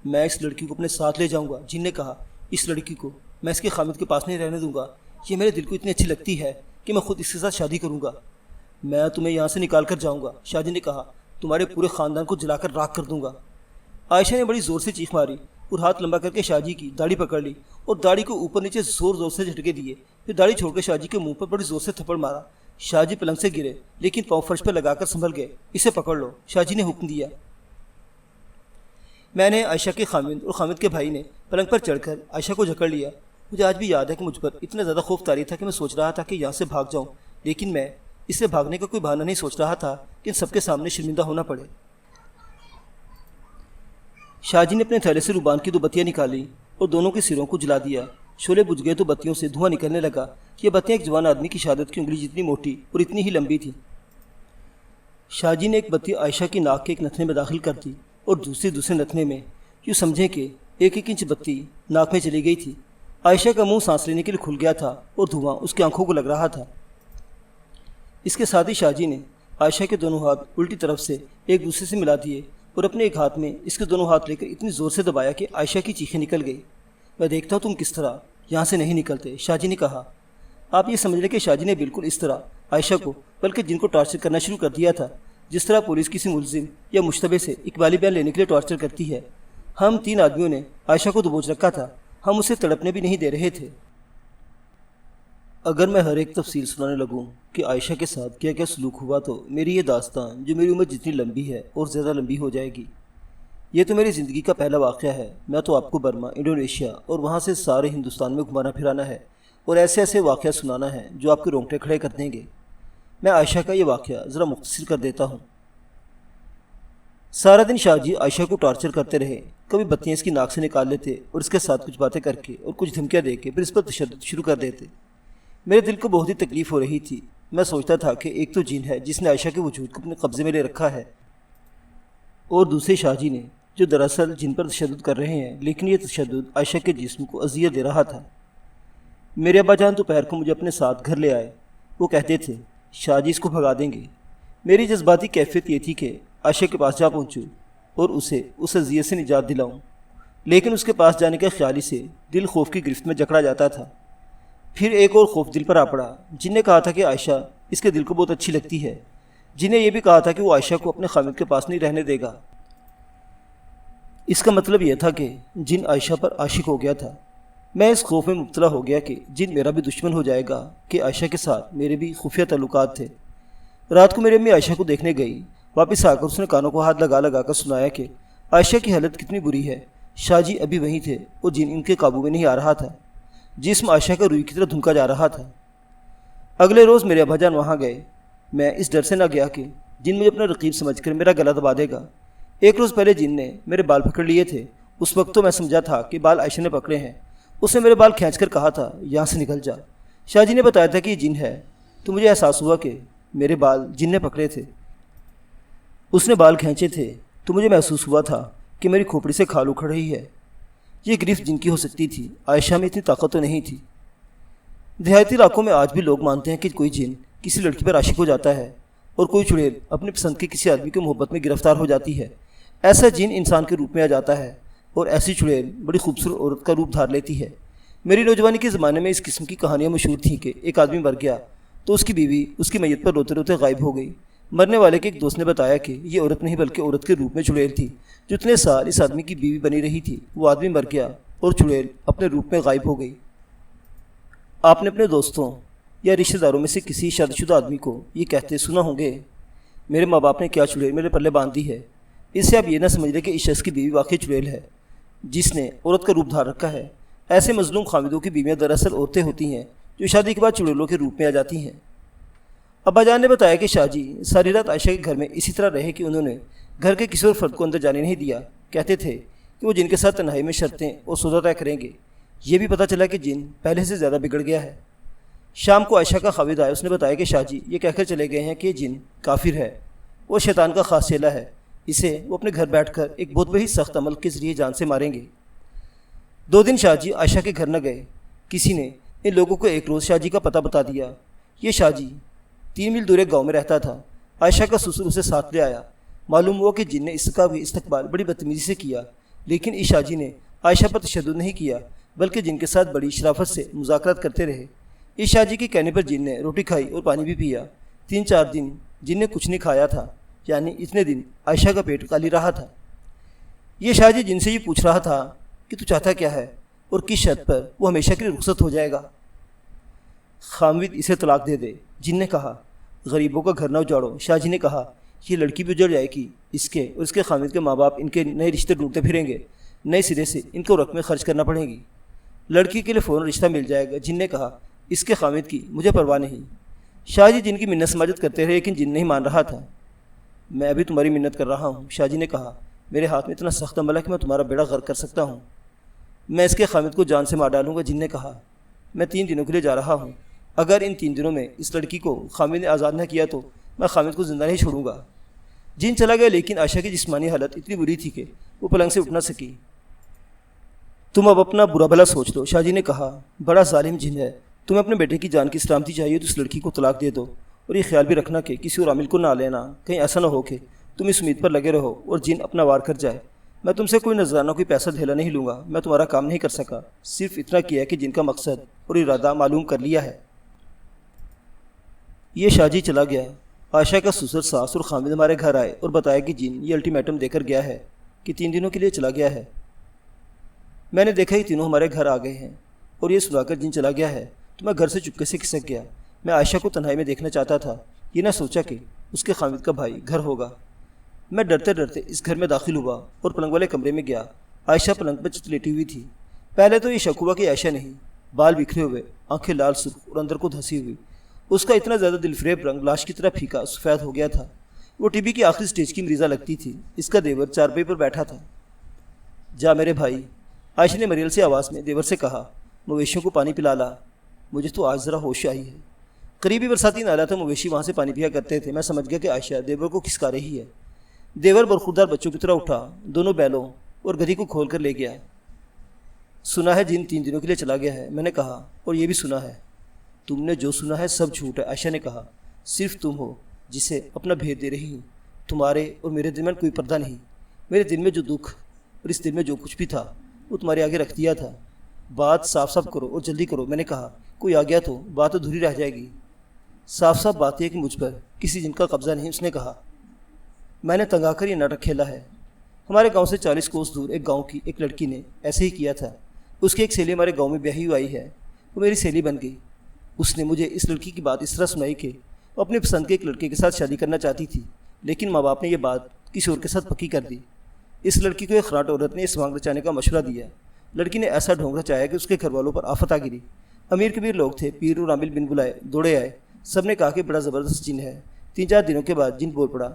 میں اس لڑکی کو اپنے ساتھ لے جاؤں گا، جن نے کہا۔ اس لڑکی کو میں اس کے خامد کے پاس نہیں رہنے دوں گا۔ یہ میرے دل کو اتنی اچھی لگتی ہے کہ میں خود اس کے ساتھ شادی کروں گا۔ میں تمہیں یہاں سے نکال کر جاؤں گا، شاجی نے کہا۔ تمہارے پورے خاندان کو جلا کر راکھ کر دوں گا۔ عائشہ نے بڑی زور سے چیخ ماری اور ہاتھ لمبا کر کے شاجی کی داڑھی پکڑ لی اور داڑھی کو اوپر نیچے زور زور سے جھٹکے دیے، پھر داڑھی چھوڑ کے شاجی کے منہ پر بڑی زور سے تھپڑ مارا۔ شاجی پلنگ سے گرے لیکن پاؤں فرش پر لگا کر سنبھل گئے۔ اسے پکڑ لو، شاجی نے حکم دیا۔ میں نے، عائشہ کے خامد اور خامد کے بھائی نے پلنگ پر چڑھ کر عائشہ کو جکڑ لیا۔ مجھے آج بھی یاد ہے کہ مجھ پر اتنا زیادہ خوف طاری تھا کہ میں سوچ رہا تھا کہ یہاں سے بھاگ جاؤں، لیکن میں اس سے بھاگنے کا کوئی بہانہ نہیں سوچ رہا تھا کہ ان سب کے سامنے شرمندہ ہونا پڑے۔ شاجی نے اپنے تھیلے سے روبان کی 2 بتیاں نکالی اور دونوں کے سروں کو جلا دیا۔ شعلے بجھ گئے تو بتیوں سے دھواں نکلنے لگا۔ یہ بتیاں ایک جوان آدمی کی شہادت کی انگلی جتنی موٹی اور اتنی ہی لمبی تھی۔ شاجی نے ایک بتی عائشہ کی ناک کے ایک نتنے میں داخل کر دی اور دوسرے نتنے میں، یوں سمجھیں کہ 1 انچ بتی ناک میں چلی گئی تھی۔ عائشہ کا منہ سانس لینے کے لیے کھل گیا تھا اور دھواں اس کی آنکھوں کو لگ رہا تھا۔ اس کے ساتھ ہی شاجی نے عائشہ کے دونوں ہاتھ الٹی طرف سے ایک دوسرے سے ملا دیے اور اپنے ایک ہاتھ میں اس کے دونوں ہاتھ لے کر اتنی زور سے دبایا کہ عائشہ کی چیخیں نکل گئی۔ میں دیکھتا ہوں تم کس طرح یہاں سے نہیں نکلتے، شاجی نے کہا۔ آپ یہ سمجھ لیں کہ شاجی نے بالکل اس طرح عائشہ کو بلکہ جن کو ٹارچر کرنا شروع کر دیا تھا جس طرح پولیس کسی ملزم یا مشتبہ سے اقبالی بیان لینے کے لیے ٹارچر کرتی ہے۔ ہم 3 آدمیوں نے عائشہ کو دبوچ رکھا تھا ہم اسے تڑپنے بھی نہیں دے رہے تھے۔ اگر میں ہر ایک تفصیل سنانے لگوں کہ عائشہ کے ساتھ کیا کیا سلوک ہوا تو میری یہ داستان جو میری عمر جتنی لمبی ہے اور زیادہ لمبی ہو جائے گی۔ یہ تو میری زندگی کا پہلا واقعہ ہے۔ میں تو آپ کو برما، انڈونیشیا اور وہاں سے سارے ہندوستان میں گھمانا پھرانا ہے اور ایسے ایسے واقعہ سنانا ہے جو آپ کے رونگٹے کھڑے کر دیں گے۔ میں عائشہ کا یہ واقعہ ذرا مختصر کر دیتا ہوں۔ سارا دن شاہ جی عائشہ کو ٹارچر کرتے رہے۔ کبھی بتیاں اس کی ناک سے نکال لیتے اور اس کے ساتھ کچھ باتیں کر کے اور کچھ دھمکیاں دے کے پھر اس پر تشدد شروع کر دیتے۔ میرے دل کو بہت ہی تکلیف ہو رہی تھی۔ میں سوچتا تھا کہ ایک تو جن ہے جس نے عائشہ کے وجود کو اپنے قبضے میں لے رکھا ہے، اور دوسرے شاہ جی نے جو دراصل جن پر تشدد کر رہے ہیں، لیکن یہ تشدد عائشہ کے جسم کو اذیت دے رہا تھا۔ میرے ابا جان دوپہر کو مجھے اپنے ساتھ گھر لے آئے۔ وہ کہتے تھے شاہ جی اس کو بھگا دیں گے۔ میری جذباتی کیفیت یہ تھی کہ عائشہ کے پاس جا پہنچوں اور اسے اس اذیت سے نجات دلاؤں، لیکن اس کے پاس جانے کے خیال ہی سے دل خوف کی گرفت میں جکڑا جاتا تھا۔ پھر ایک اور خوف دل پر آ پڑا۔ جن نے کہا تھا کہ عائشہ اس کے دل کو بہت اچھی لگتی ہے۔ جن نے یہ بھی کہا تھا کہ وہ عائشہ کو اپنے خامد کے پاس نہیں رہنے دے گا۔ اس کا مطلب یہ تھا کہ جن عائشہ پر عاشق ہو گیا تھا۔ میں اس خوف میں مبتلا ہو گیا کہ جن میرا بھی دشمن ہو جائے گا کہ عائشہ کے ساتھ میرے بھی خفیہ تعلقات تھے۔ رات کو میری امی عائشہ کو دیکھنے گئی۔ واپس آ کر اس نے کانوں کو ہاتھ لگا لگا کر سنایا کہ عائشہ کی حالت کتنی بری ہے۔ شاہ جی ابھی وہیں تھے اور جن ان کے قابو میں نہیں آ رہا تھا۔ جسم عائشہ کا روئی کی طرح دھمکا جا رہا تھا۔ اگلے روز میرے ابا جان وہاں گئے۔ میں اس ڈر سے نہ گیا کہ جن مجھے اپنا رقیب سمجھ کر میرا گلا دبا دے گا۔ ایک روز پہلے جن نے میرے بال پکڑ لیے تھے۔ اس وقت تو میں سمجھا تھا کہ بال عائشہ نے پکڑے ہیں۔ اس نے میرے بال کھینچ کر کہا تھا یہاں سے نکل جا۔ شاہ جی نے بتایا تھا کہ یہ جن ہے، تو مجھے احساس ہوا کہ میرے بال جن نے پکڑے تھے۔ اس نے بال کھینچے تھے تو مجھے محسوس ہوا تھا کہ میری کھوپڑی سے کھال اکھڑ رہی ہے۔ یہ گرفت جن کی ہو سکتی تھی، عائشہ میں اتنی طاقت تو نہیں تھی۔ دیہاتی علاقوں میں آج بھی لوگ مانتے ہیں کہ کوئی جن کسی لڑکی پر عاشق ہو جاتا ہے اور کوئی چڑیل اپنی پسند کے کسی آدمی کی محبت میں گرفتار ہو جاتی ہے۔ ایسا جن انسان کے روپ میں آ جاتا ہے اور ایسی چڑیل بڑی خوبصورت عورت کا روپ دھار لیتی ہے۔ میری نوجوانی کے زمانے میں اس قسم کی کہانیاں مشہور تھیں کہ ایک آدمی مر گیا تو اس کی بیوی اس کی میت پر روتے روتے غائب ہو گئی۔ مرنے والے کے ایک دوست نے بتایا کہ یہ عورت نہیں بلکہ عورت کے روپ میں چڑیل تھی جو اتنے سال اس آدمی کی بیوی بنی رہی تھی۔ وہ آدمی مر گیا اور چڑیل اپنے روپ میں غائب ہو گئی۔ آپ نے اپنے دوستوں یا رشتہ داروں میں سے کسی شادی شدہ آدمی کو یہ کہتے سنا ہوں گے، میرے ماں باپ نے کیا چڑیل میرے پلے باندھ دی ہے۔ اس سے آپ یہ نہ سمجھ لیں کہ اس شخص کی بیوی واقعی چڑیل ہے جس نے عورت کا روپ دھار رکھا ہے۔ ایسے مظلوم خامدوں کی بیویاں دراصل عورتیں ہوتی ہیں جو شادی کے بعد چڑیلوں کے روپ میں آ جاتی ہیں۔ ابا جان نے بتایا کہ شاہ جی ساری رات عائشہ کے گھر میں اسی طرح رہے کہ انہوں نے گھر کے کسی اور فرد کو اندر جانے نہیں دیا۔ کہتے تھے کہ وہ جن کے ساتھ تنہائی میں شرطیں اور سودا طے کریں گے۔ یہ بھی پتہ چلا کہ جن پہلے سے زیادہ بگڑ گیا ہے۔ شام کو عائشہ کا خاوند آیا۔ اس نے بتایا کہ شاہ جی یہ کہہ کر چلے گئے ہیں کہ جن کافر ہے، وہ شیطان کا خاص چیلا ہے، اسے وہ اپنے گھر بیٹھ کر ایک بہت بڑی سخت عمل کے ذریعے جان سے ماریں گے۔ 2 دن شاہ جی عائشہ کے گھر نہ گئے۔ کسی نے ان لوگوں کو ایک روز شاہ جی کا پتہ بتا دیا۔ یہ شاہ جی 3 میل دور ایک گاؤں میں رہتا تھا۔ عائشہ کا سسر اسے ساتھ لے آیا۔ معلوم ہوا کہ جن نے اس کا بھی استقبال بڑی بدتمیزی سے کیا، لیکن اس شاہ جی نے عائشہ پر تشدد نہیں کیا بلکہ جن کے ساتھ بڑی شرافت سے مذاکرات کرتے رہے۔ اس شاہ جی کے کہنے پر جن نے روٹی کھائی اور پانی بھی پیا۔ 3-4 دن جن نے کچھ نہیں کھایا تھا، یعنی اتنے دن عائشہ کا پیٹ خالی رہا تھا۔ یہ شاہ جی جن سے یہ پوچھ رہا تھا کہ تو چاہتا کیا ہے اور کس شرط پر وہ ہمیشہ کے لیے رخصت ہو جائے گا۔ خامد اسے طلاق دے دے، جن نے کہا۔ غریبوں کا گھر نہ اجاڑو، شاہ جی نے کہا۔ یہ لڑکی بھی اجڑ جائے گی، اس کے اور اس کے خامد کے ماں باپ ان کے نئے رشتے ڈھونڈتے پھریں گے، نئے سرے سے ان کو رقمیں خرچ کرنا پڑیں گی۔ لڑکی کے لیے فوراً رشتہ مل جائے گا، جن نے کہا۔ اس کے خامد کی مجھے پرواہ نہیں۔ شاہ جی جن کی منت سماجت کرتے رہے لیکن جن نہیں مان رہا تھا۔ میں ابھی تمہاری منت کر رہا ہوں، شاہ جی نے کہا۔ میرے ہاتھ میں اتنا سخت عمل ہے کہ میں تمہارا بیڑا غرق کر سکتا ہوں۔ میں اس کے خامد کو جان سے مار ڈالوں گا، جن نے کہا۔ میں 3 دنوں کے لیے جا رہا ہوں۔ اگر ان 3 دنوں میں اس لڑکی کو خامد نے آزاد نہ کیا تو میں خامد کو زندہ نہیں چھوڑوں گا۔ جن چلا گیا لیکن عائشہ کی جسمانی حالت اتنی بری تھی کہ وہ پلنگ سے اٹھ نہ سکی۔ تم اب اپنا برا بھلا سوچ لو، شاہ جی نے کہا۔ بڑا ظالم جن ہے، تمہیں اپنے بیٹے کی جان کی سلامتی چاہیے تو اس لڑکی کو طلاق دے دو، اور یہ خیال بھی رکھنا کہ کسی اور عامل کو نہ لینا، کہیں ایسا نہ ہو کہ تم اس امید پر لگے رہو اور جن اپنا وار کر جائے۔ میں تم سے کوئی نذرانہ کوئی پیسہ دھیلا نہیں لوں گا، میں تمہارا کام نہیں کر سکا، صرف اتنا کیا ہے کہ جن کا مقصد اور ارادہ معلوم کر لیا ہے۔ یہ شاہ جی چلا گیا۔ عائشہ کا سسر، ساس اور خامد ہمارے گھر آئے اور بتایا کہ جن یہ الٹیمیٹم دے کر گیا ہے کہ 3 دنوں کے لیے چلا گیا ہے۔ میں نے دیکھا یہ تینوں ہمارے گھر آ گئے ہیں، اور یہ سنا کر جن چلا گیا ہے تو میں گھر سے چپکے سے کھسک گیا۔ میں عائشہ کو تنہائی میں دیکھنا چاہتا تھا، یہ نہ سوچا کہ اس کے خامد کا بھائی گھر ہوگا۔ میں ڈرتے ڈرتے اس گھر میں داخل ہوا اور پلنگ والے کمرے میں گیا۔ عائشہ پلنگ پر چت لیٹی ہوئی تھی۔ پہلے تو یہ شک ہوا کہ عائشہ نہیں، بال بکھرے ہوئے، آنکھیں لال سرخ اور اندر کو دھسی ہوئی۔ اس کا اتنا زیادہ دل فریب رنگ لاش کی طرح پھیکا سفید ہو گیا تھا۔ وہ ٹی بی کی آخری سٹیج کی مریضہ لگتی تھی۔ اس کا دیور چارپائی پر بیٹھا تھا۔ جا میرے بھائی، عائشہ نے مریل سی آواز میں دیور سے کہا، مویشیوں کو پانی پلا لا۔ مجھے تو آج ذرا ہوش آئی ہے۔ قریبی برساتی نالا تھا، مویشی وہاں سے پانی پیا کرتے تھے۔ میں سمجھ گیا کہ عائشہ دیور کو کھسکا رہی ہے۔ دیور برخوردار بچوں کی طرح اٹھا، دونوں بیلوں اور گدھی کو کھول کر لے گیا۔ سنا ہے جن 3 دنوں کے لیے چلا گیا ہے، میں نے کہا، اور یہ بھی سنا ہے۔ تم نے جو سنا ہے سب جھوٹ ہے، عائشہ نے کہا۔ صرف تم ہو جسے اپنا بھید دے رہی ہوں۔ تمہارے اور میرے دل میں کوئی پردہ نہیں۔ میرے دل میں جو دکھ اور اس دل میں جو کچھ بھی تھا وہ تمہارے آگے رکھ دیا تھا۔ بات صاف صاف کرو اور جلدی کرو، میں نے کہا۔ کوئی آ گیا تو بات ادھوری رہ جائے گی۔ صاف صاف بات ہے کہ مجھ پر کسی جن کا قبضہ نہیں، اس نے کہا۔ میں نے تنگ آ کر یہ ناٹک کھیلا ہے۔ ہمارے گاؤں سے 40 کوس دور ایک گاؤں کی ایک لڑکی نے ایسے ہی کیا تھا۔ اس کی ایک سہیلی ہمارے گاؤں میں بیاہی ہوئی ہے، وہ میری سہیلی بن گئی۔ اس نے مجھے اس لڑکی کی بات اس طرح سنائی کہ وہ اپنے پسند کے ایک لڑکے کے ساتھ شادی کرنا چاہتی تھی، لیکن ماں باپ نے یہ بات کسی اور کے ساتھ پکی کر دی۔ اس لڑکی کو ایک خراٹ عورت نے اس مانگ رچانے کا مشورہ دیا۔ لڑکی نے ایسا ڈھونگ رچایا کہ اس کے گھر والوں پر آفت آ گری۔ امیر کبیر لوگ تھے، پیر اور عامل بن بلائے دوڑے آئے۔ سب نے کہا کہ بڑا زبردست جن ہے۔ 3-4 دنوں کے بعد جن بول پڑا۔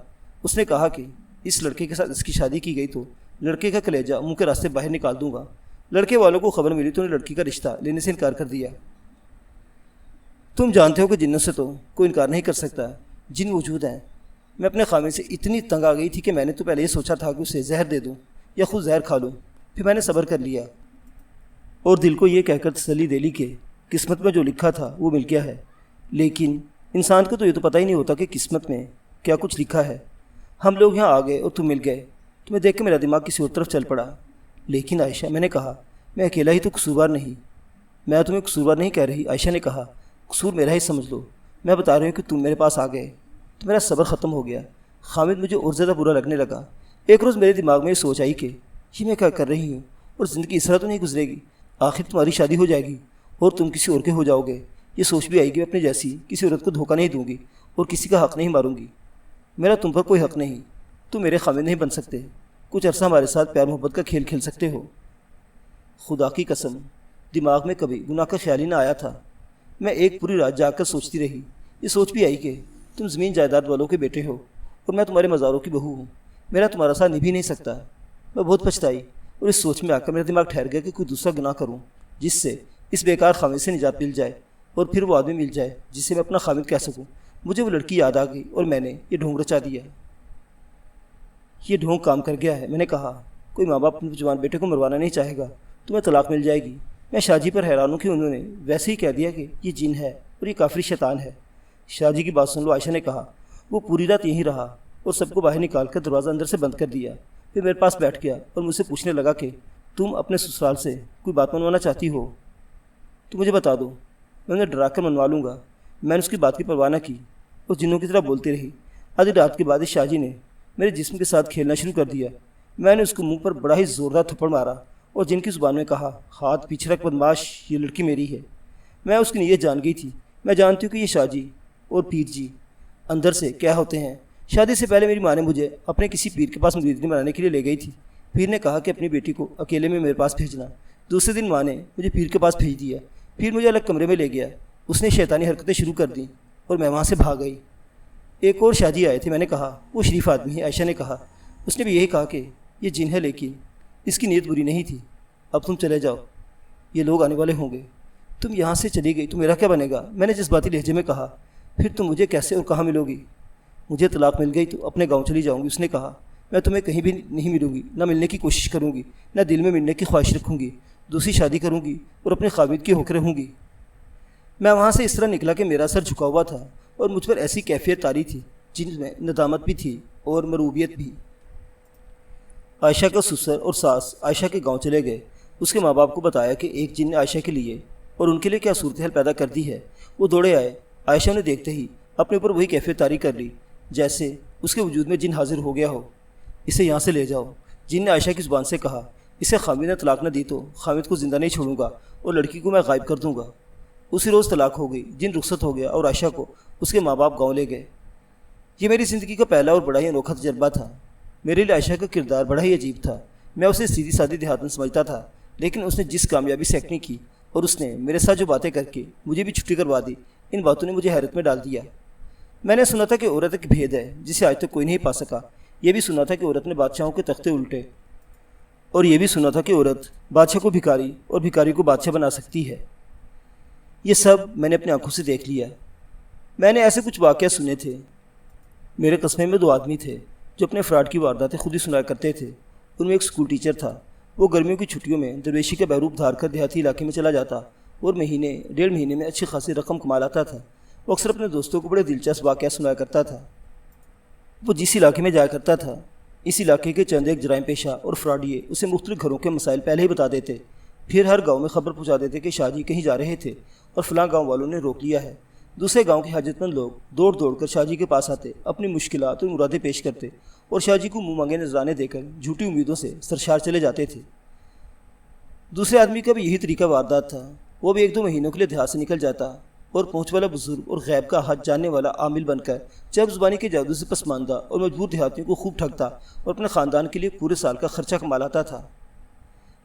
اس نے کہا کہ اس لڑکے کے ساتھ اس کی شادی کی گئی تو لڑکے کا کلیجہ منہ کے راستے باہر نکال دوں گا۔ لڑکے والوں کو خبر ملی تو انہیں لڑکی کا رشتہ لینے سے انکار کر دیا۔ تم جانتے ہو کہ جنوں سے تو کوئی انکار نہیں کر سکتا، جن موجود ہیں۔ میں اپنے خامد سے اتنی تنگ آ گئی تھی کہ میں نے تو پہلے یہ سوچا تھا کہ اسے زہر دے دوں یا خود زہر کھا لوں، پھر میں نے صبر کر لیا اور دل کو یہ کہہ کر تسلی دے لی کہ قسمت میں جو لکھا تھا وہ مل گیا ہے۔ لیکن انسان کو تو یہ تو پتہ ہی نہیں ہوتا کہ قسمت میں کیا کچھ لکھا ہے۔ ہم لوگ یہاں آ گئے اور تم مل گئے۔ تمہیں دیکھ کے میرا دماغ کسی اور طرف چل پڑا۔ لیکن عائشہ، میں نے کہا، میں اکیلا ہی تو قصوروار نہیں۔ میں تمہیں قصوروار نہیں کہہ رہی، عائشہ نے کہا۔ قصور میرا ہی سمجھ لو۔ میں بتا رہی ہوں کہ تم میرے پاس آ گئے تو میرا صبر ختم ہو گیا۔ خامد مجھے اور زیادہ برا لگنے لگا۔ ایک روز میرے دماغ میں یہ سوچ آئی کہ یہ میں کیا کر رہی ہوں، اور زندگی اس طرح تو نہیں گزرے گی۔ آخر تمہاری شادی ہو جائے گی اور تم کسی اور کے ہو جاؤ گے۔ یہ سوچ بھی آئی کہ میں اپنی جیسی کسی عورت کو دھوکہ نہیں دوں گی اور کسی کا حق نہیں ماروں گی۔ میرا تم پر کوئی حق نہیں، تم میرے خامد نہیں بن سکتے۔ کچھ عرصہ ہمارے ساتھ پیار محبت کا کھیل کھیل سکتے ہو۔ خدا کی قسم دماغ میں کبھی گناہ کا خیال ہی نہ آیا تھا۔ میں ایک پوری رات جاگ کر سوچتی رہی۔ یہ سوچ بھی آئی کہ تم زمین جائیداد والوں کے بیٹے ہو اور میں تمہارے مزاروں کی بہو ہوں۔ میرا تمہارا ساتھ نبھ ہی نہیں سکتا۔ میں بہت پچھتائی اور اس سوچ میں آ کر میرا دماغ ٹھہر گیا کہ کوئی دوسرا گناہ کروں جس سے اس بیکار خامد سے نجات مل جائے، اور پھر وہ آدمی مل جائے جسے میں اپنا خامد کہہ سکوں۔ مجھے وہ لڑکی یاد آ گئی اور میں نے یہ ڈھونگ رچا دیا۔ یہ ڈھونگ کام کر گیا ہے، میں نے کہا۔ کوئی ماں باپ اپنے جوان بیٹے کو مروانا نہیں چاہے گا، تمہیں طلاق مل جائے گی۔ میں شاہ جی پر حیران ہوں کہ انہوں نے ویسے ہی کہہ دیا کہ یہ جن ہے اور یہ کافری شیطان ہے۔ شاہ جی کی بات سن لو، عائشہ نے کہا۔ وہ پوری رات یہیں رہا اور سب کو باہر نکال کر دروازہ اندر سے بند کر دیا۔ پھر میرے پاس بیٹھ گیا اور مجھ سے پوچھنے لگا کہ تم اپنے سسرال سے کوئی بات منوانا چاہتی ہو تو مجھے بتا دو، میں انہیں ڈرا کر منوا لوں گا۔ میں نے اس کی بات کی پرواہ نہ کی اور جنوں کی طرح بولتی رہی۔ آدھی رات کے بعد اس شاہ جی نے میرے جسم کے ساتھ کھیلنا شروع کر دیا۔ میں نے اس کو منہ پر بڑا ہی زوردار تھپڑ مارا اور جن کی زبان میں کہا، ہاتھ پیچھے رکھ بدماش، یہ لڑکی میری ہے۔ میں اس کی نیت جان گئی تھی۔ میں جانتی ہوں کہ یہ شاہ جی اور پیر جی اندر سے کیا ہوتے ہیں۔ شادی سے پہلے میری ماں نے مجھے اپنے کسی پیر کے پاس مریدنی بنانے کے لیے لے گئی تھی۔ پیر نے کہا کہ اپنی بیٹی کو اکیلے میں میرے پاس بھیجنا۔ دوسرے دن ماں نے مجھے پیر کے پاس بھیج دیا۔ پیر مجھے الگ کمرے میں لے گیا۔ اس نے شیطانی حرکتیں شروع کر دیں اور میں وہاں سے بھاگ گئی۔ ایک اور شاہ جی آئے تھے، میں نے کہا وہ شریف آدمی ہے۔ عائشہ نے کہا۔ اس نے بھی یہی کہا کہ یہ جن ہے، لیکن اس کی نیت بری نہیں تھی۔ اب تم چلے جاؤ، یہ لوگ آنے والے ہوں گے۔ تم یہاں سے چلی گئی تو میرا کیا بنے گا، میں نے جذباتی لہجے میں کہا۔ پھر تم مجھے کیسے اور کہاں ملو گی؟ مجھے طلاق مل گئی تو اپنے گاؤں چلی جاؤں گی، اس نے کہا۔ میں تمہیں کہیں بھی نہیں ملوں گی، نہ ملنے کی کوشش کروں گی، نہ دل میں ملنے کی خواہش رکھوں گی۔ دوسری شادی کروں گی اور اپنے خامد کی ہوکر رہوں گی۔ میں وہاں سے اس طرح نکلا کہ میرا سر جھکا ہوا تھا اور مجھ پر ایسی کیفیت طاری تھی جن میں ندامت بھی تھی اور مروبیت بھی۔ عائشہ کا سسر اور ساس عائشہ کے گاؤں چلے گئے۔ اس کے ماں باپ کو بتایا کہ ایک جن نے عائشہ کے لیے اور ان کے لیے کیا صورتحال پیدا کر دی ہے۔ وہ دوڑے آئے۔ عائشہ نے دیکھتے ہی اپنے اوپر وہی کیفیت طاری کر لی جیسے اس کے وجود میں جن حاضر ہو گیا ہو۔ اسے یہاں سے لے جاؤ، جن نے عائشہ کی زبان سے کہا۔ اسے خامد نے طلاق نہ دی تو خامد کو زندہ نہیں چھوڑوں گا اور لڑکی کو میں غائب کر دوں گا۔ اسی روز طلاق ہو گئی، جن رخصت ہو گیا اور عائشہ کو اس کے ماں باپ گاؤں لے گئے۔ یہ میری زندگی کا پہلا اور بڑا ہی انوکھا تجربہ تھا۔ میرے لیے عائشہ کا کردار بڑا ہی عجیب تھا۔ میں اسے سیدھی سادی دیہاتن سمجھتا تھا، لیکن اس نے جس کامیابی سے ایکٹنگ کی اور اس نے میرے ساتھ جو باتیں کر کے مجھے بھی چھٹی کروا دی، ان باتوں نے مجھے حیرت میں ڈال دیا۔ میں نے سنا تھا کہ عورت ایک بھید ہے جسے آج تک کوئی نہیں پا سکا۔ یہ بھی سنا تھا کہ عورت نے بادشاہوں کے تختے الٹے، اور یہ بھی سنا تھا کہ عورت بادشاہ کو بھکاری اور بھکاری کو بادشاہ بنا سکتی ہے۔ یہ سب میں نے اپنی آنکھوں سے دیکھ لیا۔ میں نے ایسے کچھ واقعہ سنے تھے۔ میرے قصبے میں 2 آدمی تھے جو اپنے فراڈ کی وارداتیں خود ہی سنایا کرتے تھے۔ ان میں ایک اسکول ٹیچر تھا۔ وہ گرمیوں کی چھٹیوں میں درویشی کا بہروپ دھار کر دیہاتی علاقے میں چلا جاتا اور مہینے 1.5 مہینے میں اچھی خاصی رقم کما لاتا تھا۔ وہ اکثر اپنے دوستوں کو بڑے دلچسپ واقعہ سنایا کرتا تھا۔ وہ جس علاقے میں جایا کرتا تھا، اس علاقے کے چند ایک جرائم پیشہ اور فراڈیے اسے مختلف گھروں کے مسائل پہلے ہی بتا دیتے۔ پھر ہر گاؤں میں خبر پہنچا دیتے کہ شاہ جی کہیں جا رہے تھے اور فلاں گاؤں والوں نے روک لیا ہے۔ دوسرے گاؤں کے حاجت مند لوگ دوڑ دوڑ کر شاہ جی کے پاس آتے، اپنی مشکلات اور مرادیں پیش کرتے اور شاہ جی کو منہ مانگے نذرانے دے کر جھوٹی امیدوں سے سرشار چلے جاتے تھے۔ دوسرے آدمی کا بھی یہی طریقہ واردات تھا۔ وہ بھی 1-2 مہینوں کے لیے دیہات سے نکل جاتا اور پہنچ والا بزرگ اور غیب کا حد جاننے والا عامل بن کر چرب زبانی کے جادو سے پسماندہ اور مجبور دیہاتیوں کو خوب ٹھگتا اور اپنے خاندان کے لیے پورے سال کا خرچہ کما لاتا تھا۔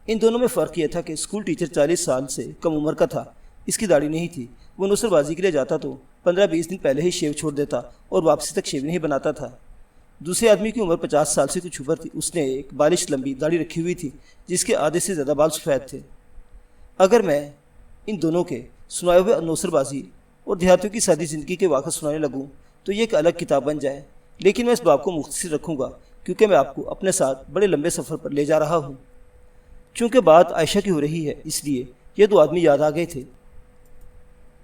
ان دونوں میں فرق یہ تھا کہ اسکول ٹیچر 40 سال سے کم عمر کا تھا، اس کی داڑھی نہیں تھی۔ وہ نثر بازی کے لیے جاتا تو 15-20 دن پہلے ہی شیو چھوڑ دیتا اور واپسی تک شیو نہیں بناتا تھا۔ دوسرے آدمی کی عمر 50 سال سے کچھ اوپر تھی۔ اس نے ایک بالش لمبی داڑھی رکھی ہوئی تھی جس کے آدھے سے زیادہ بال سفید تھے۔ اگر میں ان دونوں کے سنائے ہوئے نوسر بازی اور دیہاتیوں کی سادی زندگی کے واقعہ سنانے لگوں تو یہ ایک الگ کتاب بن جائے، لیکن میں اس باب کو مختصر رکھوں گا کیونکہ میں آپ کو اپنے ساتھ بڑے لمبے سفر پر لے جا رہا ہوں۔ چونکہ بات عائشہ کی ہو رہی ہے، اس لیے یہ 2 آدمی یاد آ گئے تھے۔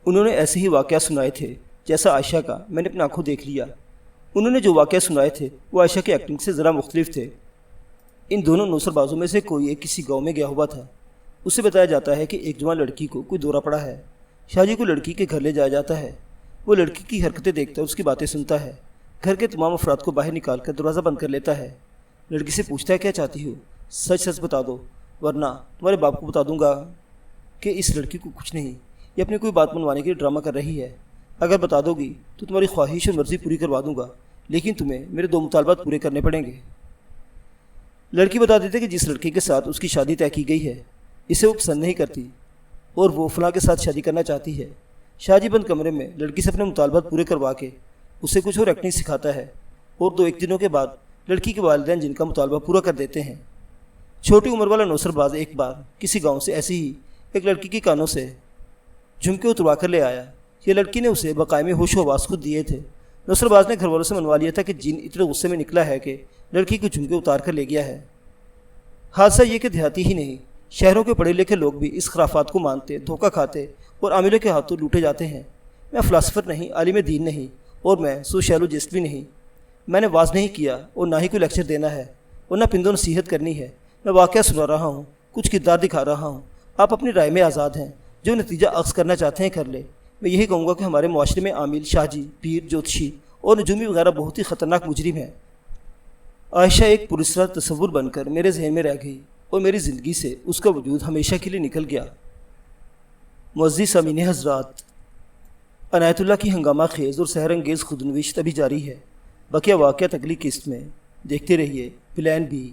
انہوں نے ایسے ہی واقعہ سنائے تھے جیسا عائشہ کا میں نے اپنی آنکھوں دیکھ لیا۔ انہوں نے جو واقعہ سنائے تھے وہ عائشہ کی ایکٹنگ سے ذرا مختلف تھے۔ ان دونوں نوسر بازوں میں سے کوئی ایک کسی گاؤں میں گیا ہوا تھا۔ اسے بتایا جاتا ہے کہ ایک جوان لڑکی کو کوئی دورہ پڑا ہے۔ شاہ جی کو لڑکی کے گھر لے جایا جاتا ہے۔ وہ لڑکی کی حرکتیں دیکھتا ہے، اس کی باتیں سنتا ہے، گھر کے تمام افراد کو باہر نکال کر دروازہ بند کر لیتا ہے۔ لڑکی سے پوچھتا ہے کیا چاہتی ہو؟ سچ سچ بتا دو ورنہ تمہارے باپ کو بتا دوں گا کہ اس لڑکی کو کچھ نہیں، یہ اپنی کوئی بات منوانے کے لیے ڈرامہ کر رہی ہے۔ اگر بتا دو گی تو تمہاری خواہش اور مرضی پوری کروا دوں گا، لیکن تمہیں میرے 2 مطالبات پورے کرنے پڑیں گے۔ لڑکی بتا دیتے کہ جس لڑکی کے ساتھ اس کی شادی طے کی گئی ہے اسے وہ پسند نہیں کرتی اور وہ فلاں کے ساتھ شادی کرنا چاہتی ہے۔ شاہ جی بند کمرے میں لڑکی سے اپنے مطالبات پورے کروا کے اسے کچھ اور ایکٹنگ سکھاتا ہے اور 2-1 دنوں کے بعد لڑکی کے والدین جن کا مطالبہ پورا کر دیتے ہیں۔ چھوٹی عمر والا نوسر باز ایک بار کسی گاؤں سے ایسی ہی ایک لڑکی کی کانوں سے جھمکے اتروا کر لے آیا۔ یہ لڑکی نے اسے بقائے میں ہوش و حواس خود دیے تھے۔ نوسر باز نے گھر والوں سے منوا لیا تھا کہ جن اتنے غصے میں نکلا ہے کہ لڑکی کو جھمکے اتار کر لے گیا ہے۔ حادثہ یہ کہ دیہاتی ہی نہیں، شہروں کے پڑھے لکھے لوگ بھی اس خرافات کو مانتے، دھوکہ کھاتے اور عاملوں کے ہاتھوں لوٹے جاتے ہیں۔ میں فلاسفر نہیں، عالم دین نہیں اور میں سوشیالوجسٹ بھی نہیں۔ میں نے واز نہیں کیا اور نہ ہی کوئی لیکچر دینا ہے اور نہ پندو نصیحت کرنی ہے۔ میں واقعہ سنا رہا ہوں، کچھ کردار دکھا رہا ہوں۔ آپ اپنی رائے میں آزاد ہیں، جو نتیجہ اخذ کرنا چاہتے ہیں کر لے۔ میں یہی کہوں گا کہ ہمارے معاشرے میں عامل، شاہ جی، پیر، جوتشی اور نجومی وغیرہ بہت ہی خطرناک مجرم ہیں۔ عائشہ ایک پراسرار تصور بن کر میرے ذہن میں رہ گئی اور میری زندگی سے اس کا وجود ہمیشہ کے لیے نکل گیا۔ معزز سامعین حضرات، عنایت اللہ کی ہنگامہ خیز اور سحر انگیز خودنوشت ابھی جاری ہے۔ بقیہ واقعہ اگلی قسط میں دیکھتے رہیے۔ Plan be.